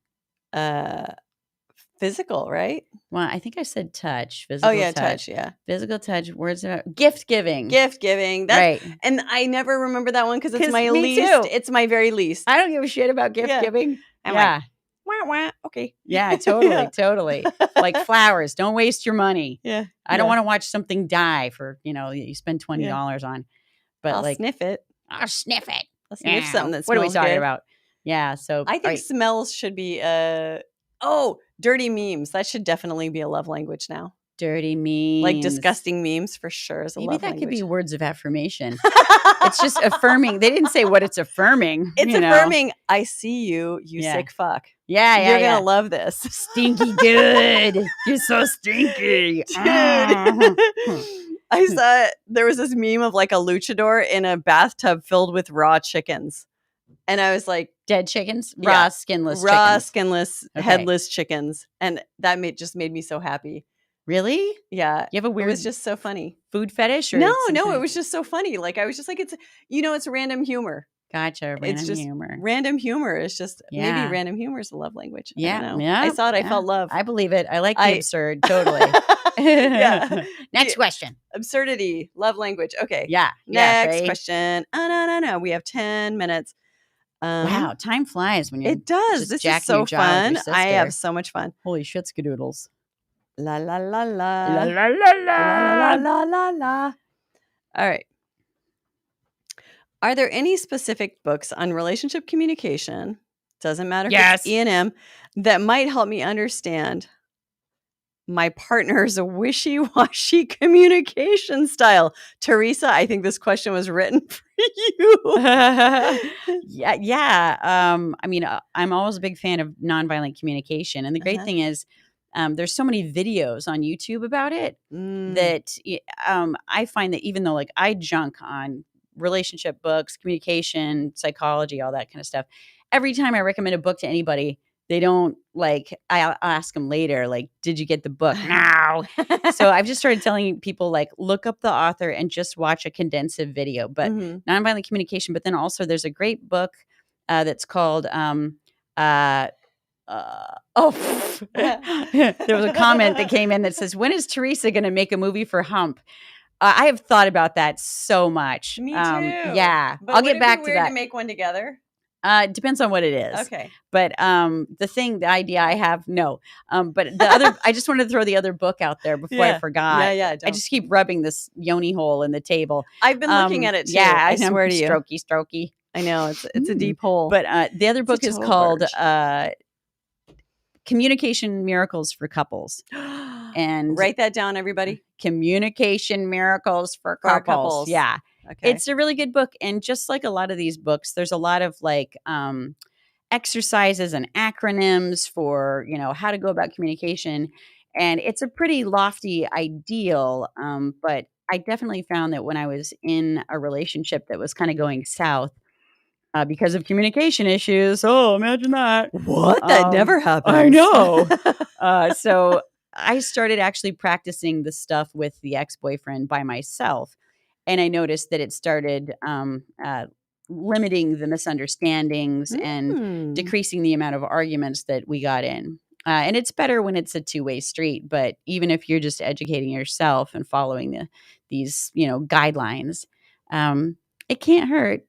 Physical, right? Well, I think I said touch, Oh physical yeah, touch. touch. Yeah, Physical touch, words about gift giving. gift giving. That's Right. and I never remember that one because it's 'Cause my me least. too. It's my very least. I don't give a shit about gift Yeah. giving. I'm Yeah. Wah, wah. Okay. Yeah, totally, Yeah. totally. Like flowers, don't waste your money. Yeah. I don't want to watch something die for, you spend $20 Yeah. on. But I'll like, sniff it. I'll sniff it. I'll sniff something that What are we smells talking good. about? Yeah, so I think right. smells should be dirty memes. That should definitely be a love language now. Dirty memes. Like disgusting memes for sure is a Maybe love that language. could be words of affirmation. It's just affirming. They didn't say what it's affirming. It's affirming. I see you, Yeah. sick fuck. Yeah, You're gonna love this. Stinky good. You're so stinky. Dude. I saw there was this meme of like a luchador in a bathtub filled with raw chickens. And I was like, Dead chickens? Yeah. Raw, skinless raw, chickens. skinless, Okay. headless chickens. And that just made me so happy. Really? Yeah. You have a It weird was just so funny. food fetish? Or No, some kind it of- was just so funny. Like I was just like, it's random humor. Gotcha. Random just humor. Random humor is just Yeah. maybe random humor is a love language. I Yeah. don't know. Yeah. I saw it. I yeah. felt love. I believe it. I like the I- absurd. Totally. Yeah. Next question. Absurdity, love language. Okay. Yeah. Next Shay. question. No. We have 10 minutes. Wow. Time flies when you're It does. just This is jacking so your jaw with fun. your I have sister. so much fun. Holy shit, skadoodles. La la la la. La la la La la. la la la. All right. Are there any specific books on relationship communication? Doesn't matter if Yes. it's E&M that might help me understand my partner's wishy-washy communication style. Teresa, I think this question was written for you. Yeah. I mean, I'm always a big fan of nonviolent communication. And the great Uh-huh. thing is, there's so many videos on YouTube about it that I find that even though like I junk on relationship books, communication, psychology, all that kind of stuff, every time I recommend a book to anybody, they don't like, I'll ask them later, like, did you get the book? No. So I've just started telling people like, look up the author and just watch a condensed video, but Mhm. nonviolent communication. But then also there's a great book that's called, there was a comment that came in that says, when is Teresa going to make a movie for Hump? I have thought about that so much. Me too. Yeah. But I'll would get it back be to weird that. to make one together? It depends on what it is. Okay. But the idea I have, no. But the other, I just wanted to throw the other book out there before I Yeah. forgot. Yeah. I Don't. just keep rubbing this yoni hole in the table. I've been looking at it too. Yeah, I know. swear to you. Strokey. I know it's a deep hole. But the other book is total called verge. Communication Miracles for Couples. And write that down, everybody. Communication Miracles for For Couples. couples. Yeah. Okay. It's a really good book. And just like a lot of these books, there's a lot of like exercises and acronyms for, how to go about communication. And it's a pretty lofty ideal. But I definitely found that when I was in a relationship that was kind of going south because of communication issues. Oh, imagine that. What? That never happened. I know. So I started actually practicing the stuff with the ex-boyfriend by myself. And I noticed that it started limiting the misunderstandings and decreasing the amount of arguments that we got in. And it's better when it's a two-way street. But even if you're just educating yourself and following these guidelines, it can't hurt.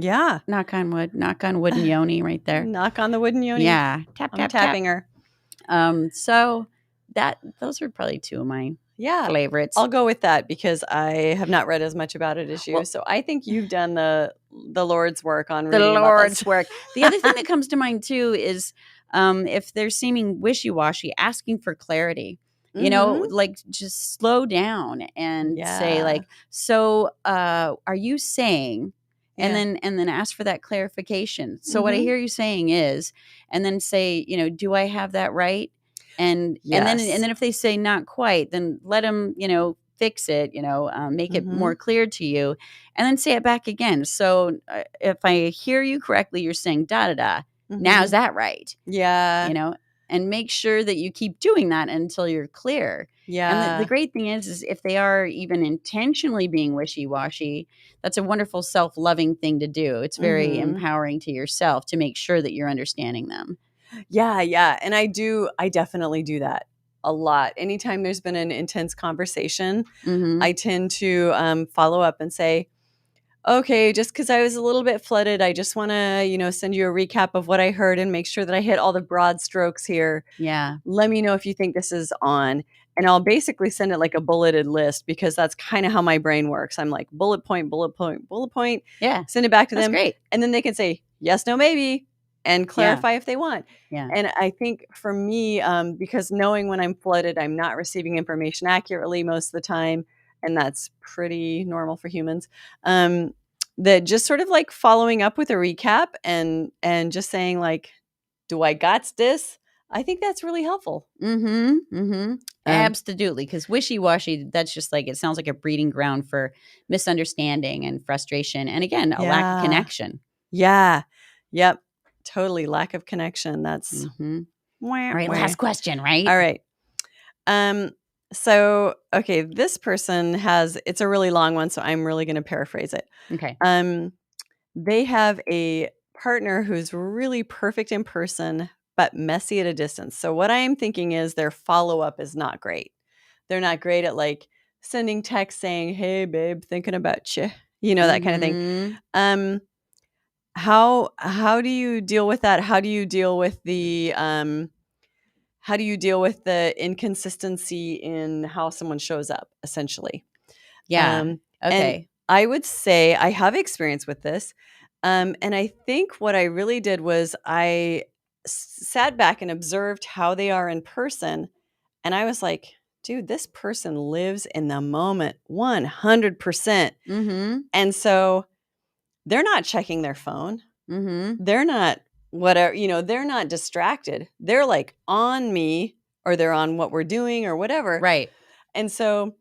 Yeah. Knock on wood. Knock on wood and yoni right there. Knock on the wooden yoni. Yeah. Tap, I'm tap, tapping her. So those are probably two of my favorites. I'll go with that because I have not read as much about it as you. Well, so I think you've done the Lord's work on the reading about Lord's this. work. The other thing that comes to mind too is if they're seeming wishy-washy, asking for clarity. Like just slow down and say like, so are you saying? And then ask for that clarification. So what I hear you saying is, and then say, do I have that right? And then if they say not quite, then let them, fix it, make it more clear to you, and then say it back again. So if I hear you correctly, you're saying da da da. Now is that right? Yeah. And make sure that you keep doing that until you're clear. Yeah. And the great thing is if they are even intentionally being wishy-washy, that's a wonderful self-loving thing to do. It's very empowering to yourself to make sure that you're understanding them. Yeah. And I definitely do that a lot. Anytime there's been an intense conversation, Mm-hmm. I tend to follow up and say, okay, just because I was a little bit flooded, I just want to, send you a recap of what I heard and make sure that I hit all the broad strokes here. Yeah. Let me know if you think this is on. And I'll basically send it like a bulleted list because that's kind of how my brain works. I'm like bullet point, bullet point, bullet point, Yeah. send it back to That's them. great. And then they can say yes, no, maybe, and clarify if they want. Yeah. And I think for me, because knowing when I'm flooded, I'm not receiving information accurately most of the time. And that's pretty normal for humans. That just sort of like following up with a recap and just saying like, do I got this? I think that's really helpful. Absolutely. Because wishy-washy, that's just like, it sounds like a breeding ground for misunderstanding and frustration. And again, a lack of connection. Yeah. Yep. Totally. Lack of connection. That's All right. Last question, right? All right. So, okay, this person it's a really long one, so I'm really going to paraphrase it. Okay. They have a partner who's really perfect in person, but messy at a distance. So what I am thinking is their follow-up is not great. They're not great at like sending text saying, hey, babe, thinking about you, that kind of thing. How do you deal with that? How do you deal with the inconsistency in how someone shows up, essentially? Yeah. Okay. And I would say I have experience with this. And I think what I really did was I sat back and observed how they are in person. And I was like, dude, this person lives in the moment 100%. And so they're not checking their phone. They're not whatever, they're not distracted. They're like on me or they're on what we're doing or whatever. Right. And so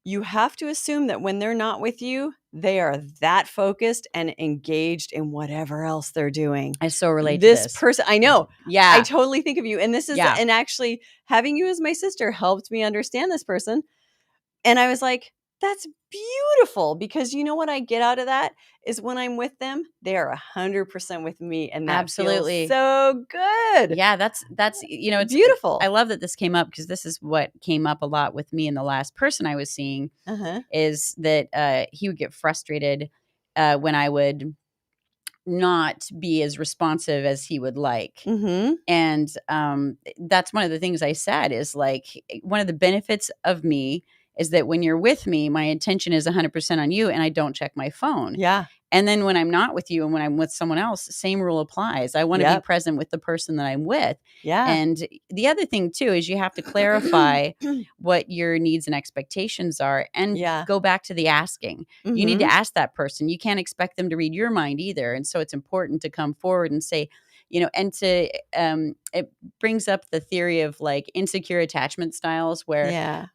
you have to assume that when they're not with you, they are that focused and engaged in whatever else they're doing. I so relate to This this. person, I know. Yeah. I totally think of you. And and actually having you as my sister helped me understand this person. And I was like, that's beautiful, because you know what I get out of that is when I'm with them, they are 100% with me. And that Absolutely. feels so good. Yeah, that's it's beautiful. I love that this came up, because this is what came up a lot with me and the last person I was seeing, is that he would get frustrated when I would not be as responsive as he would like. And that's one of the things I said is like, one of the benefits of me is that when you're with me, my attention is 100% on you and I don't check my phone. Yeah. And then when I'm not with you and when I'm with someone else, same rule applies. I want to be present with the person that I'm with. Yeah. And the other thing too is you have to clarify what your needs and expectations are, and go back to the asking. You need to ask that person. You can't expect them to read your mind either. And so it's important to come forward and say, and to it brings up the theory of like insecure attachment styles, where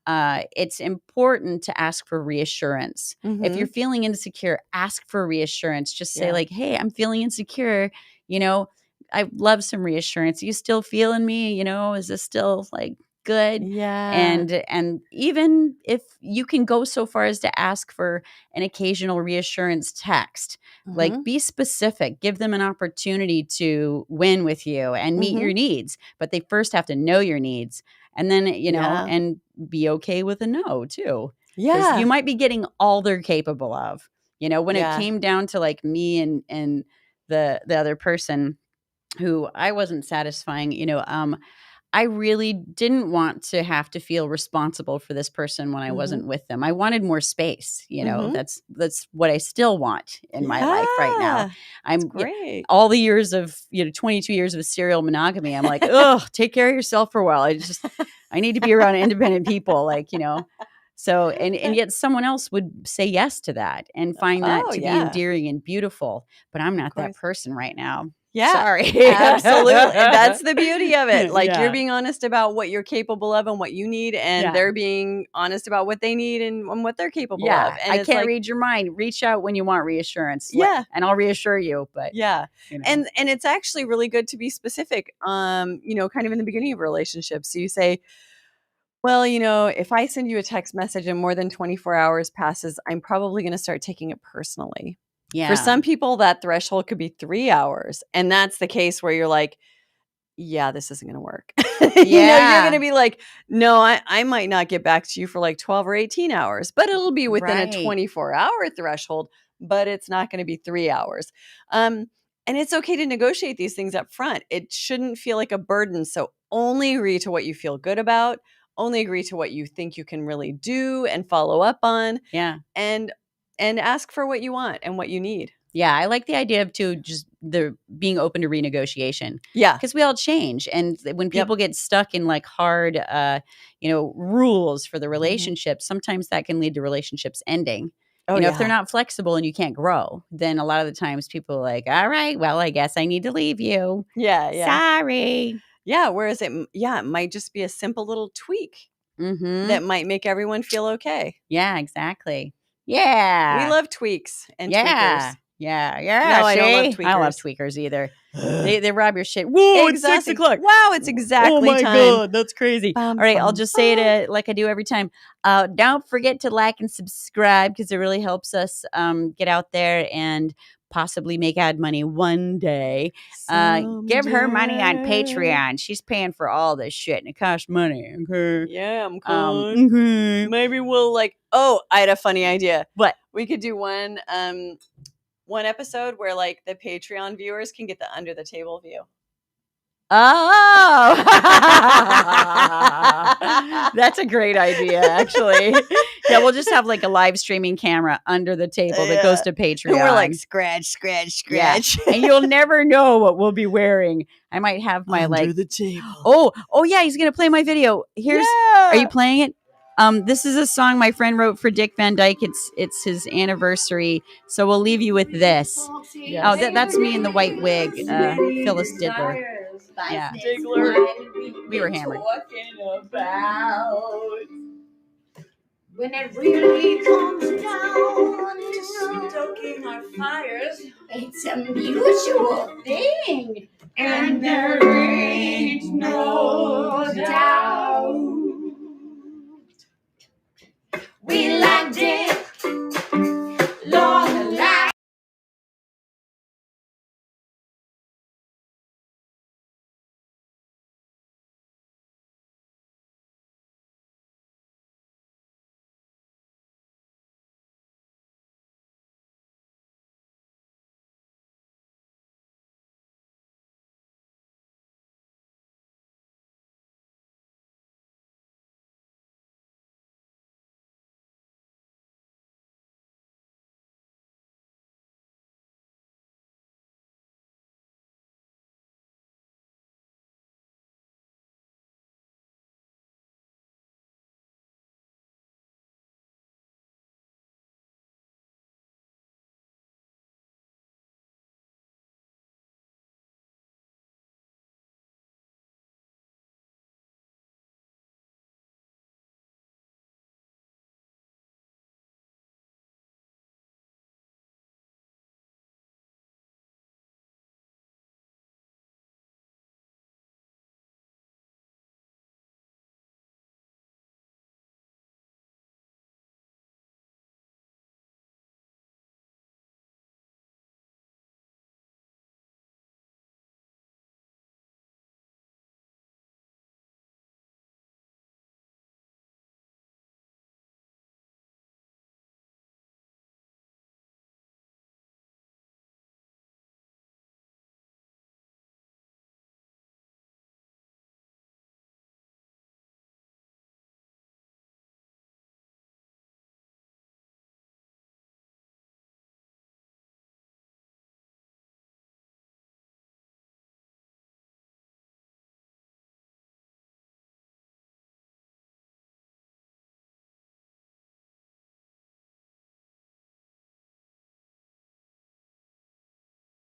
it's important to ask for reassurance. If you're feeling insecure, ask for reassurance. Just say like, hey, I'm feeling insecure. I love some reassurance. You still feeling me? Is this still like good? Yeah. And even if you can go so far as to ask for an occasional reassurance text, like be specific, give them an opportunity to win with you and meet your needs, but they first have to know your needs, and then, and be okay with a no too. Yeah. You might be getting all they're capable of, when it came down to like me and the other person who I wasn't satisfying, I really didn't want to have to feel responsible for this person when I wasn't with them. I wanted more space. That's what I still want in my life right now. I'm great. All the years of 22 years of serial monogamy. I'm like, oh, take care of yourself for a while. I need to be around independent people, So and yet someone else would say yes to that and find that to be endearing and beautiful. But I'm not that person right now. Yeah. Sorry. Absolutely. That's the beauty of it. Like you're being honest about what you're capable of and what you need, and they're being honest about what they need and what they're capable of. And I can't read your mind. Reach out when you want reassurance. And I'll reassure you. But and it's actually really good to be specific, kind of in the beginning of a relationship. So you say, well, if I send you a text message and more than 24 hours passes, I'm probably going to start taking it personally. Yeah. For some people, that threshold could be 3 hours. And that's the case where you're like, yeah, this isn't going to work. You're Yeah. going to be like, no, I might not get back to you for like 12 or 18 hours, but it'll be within a Right. 24-hour threshold, but it's not going to be 3 hours. And it's okay to negotiate these things up front. It shouldn't feel like a burden. So only agree to what you feel good about, only agree to what you think you can really do and follow up on. Yeah. And ask for what you want and what you need. Yeah, I like the idea of just the being open to renegotiation. Yeah. Because we all change. And when people get stuck in like hard rules for the relationship, sometimes that can lead to relationships ending. Oh, If they're not flexible and you can't grow, then a lot of the times people are like, all right, well, I guess I need to leave you. Yeah. Sorry. Yeah. Whereas it might just be a simple little tweak Mm-hmm. that might make everyone feel okay. Yeah, exactly. Yeah. We love tweaks and tweakers. Yeah. No, I don't love tweakers. I don't love tweakers either. They rob your shit. Whoa, Exactly. it's 6 o'clock. Wow, it's exactly Oh my time. God, that's crazy. Bum, All right, I'll bum, just say it like I do every time. Don't forget to like and subscribe because it really helps us get out there and possibly make ad money one day. Give her money on Patreon. She's paying for all this shit and it costs money. Okay. Yeah, I'm cool. Okay. Maybe we'll I had a funny idea. What? We could do one episode where like the Patreon viewers can get the under the table view. Oh, that's a great idea, actually. Yeah, we'll just have like a live streaming camera under the table that goes to Patreon. And we're like, scratch. Yeah. And you'll never know what we'll be wearing. I might have my under the table. Oh yeah, he's gonna play my video. Are you playing it? This is a song my friend wrote for Dick Van Dyke. It's his anniversary, so we'll leave you with this. Yes. Oh, that's me in the white wig, Phyllis Diddler. Yeah, we were hammered. When it really comes down to stoking our fires, it's a mutual thing, and there ain't no doubt. We like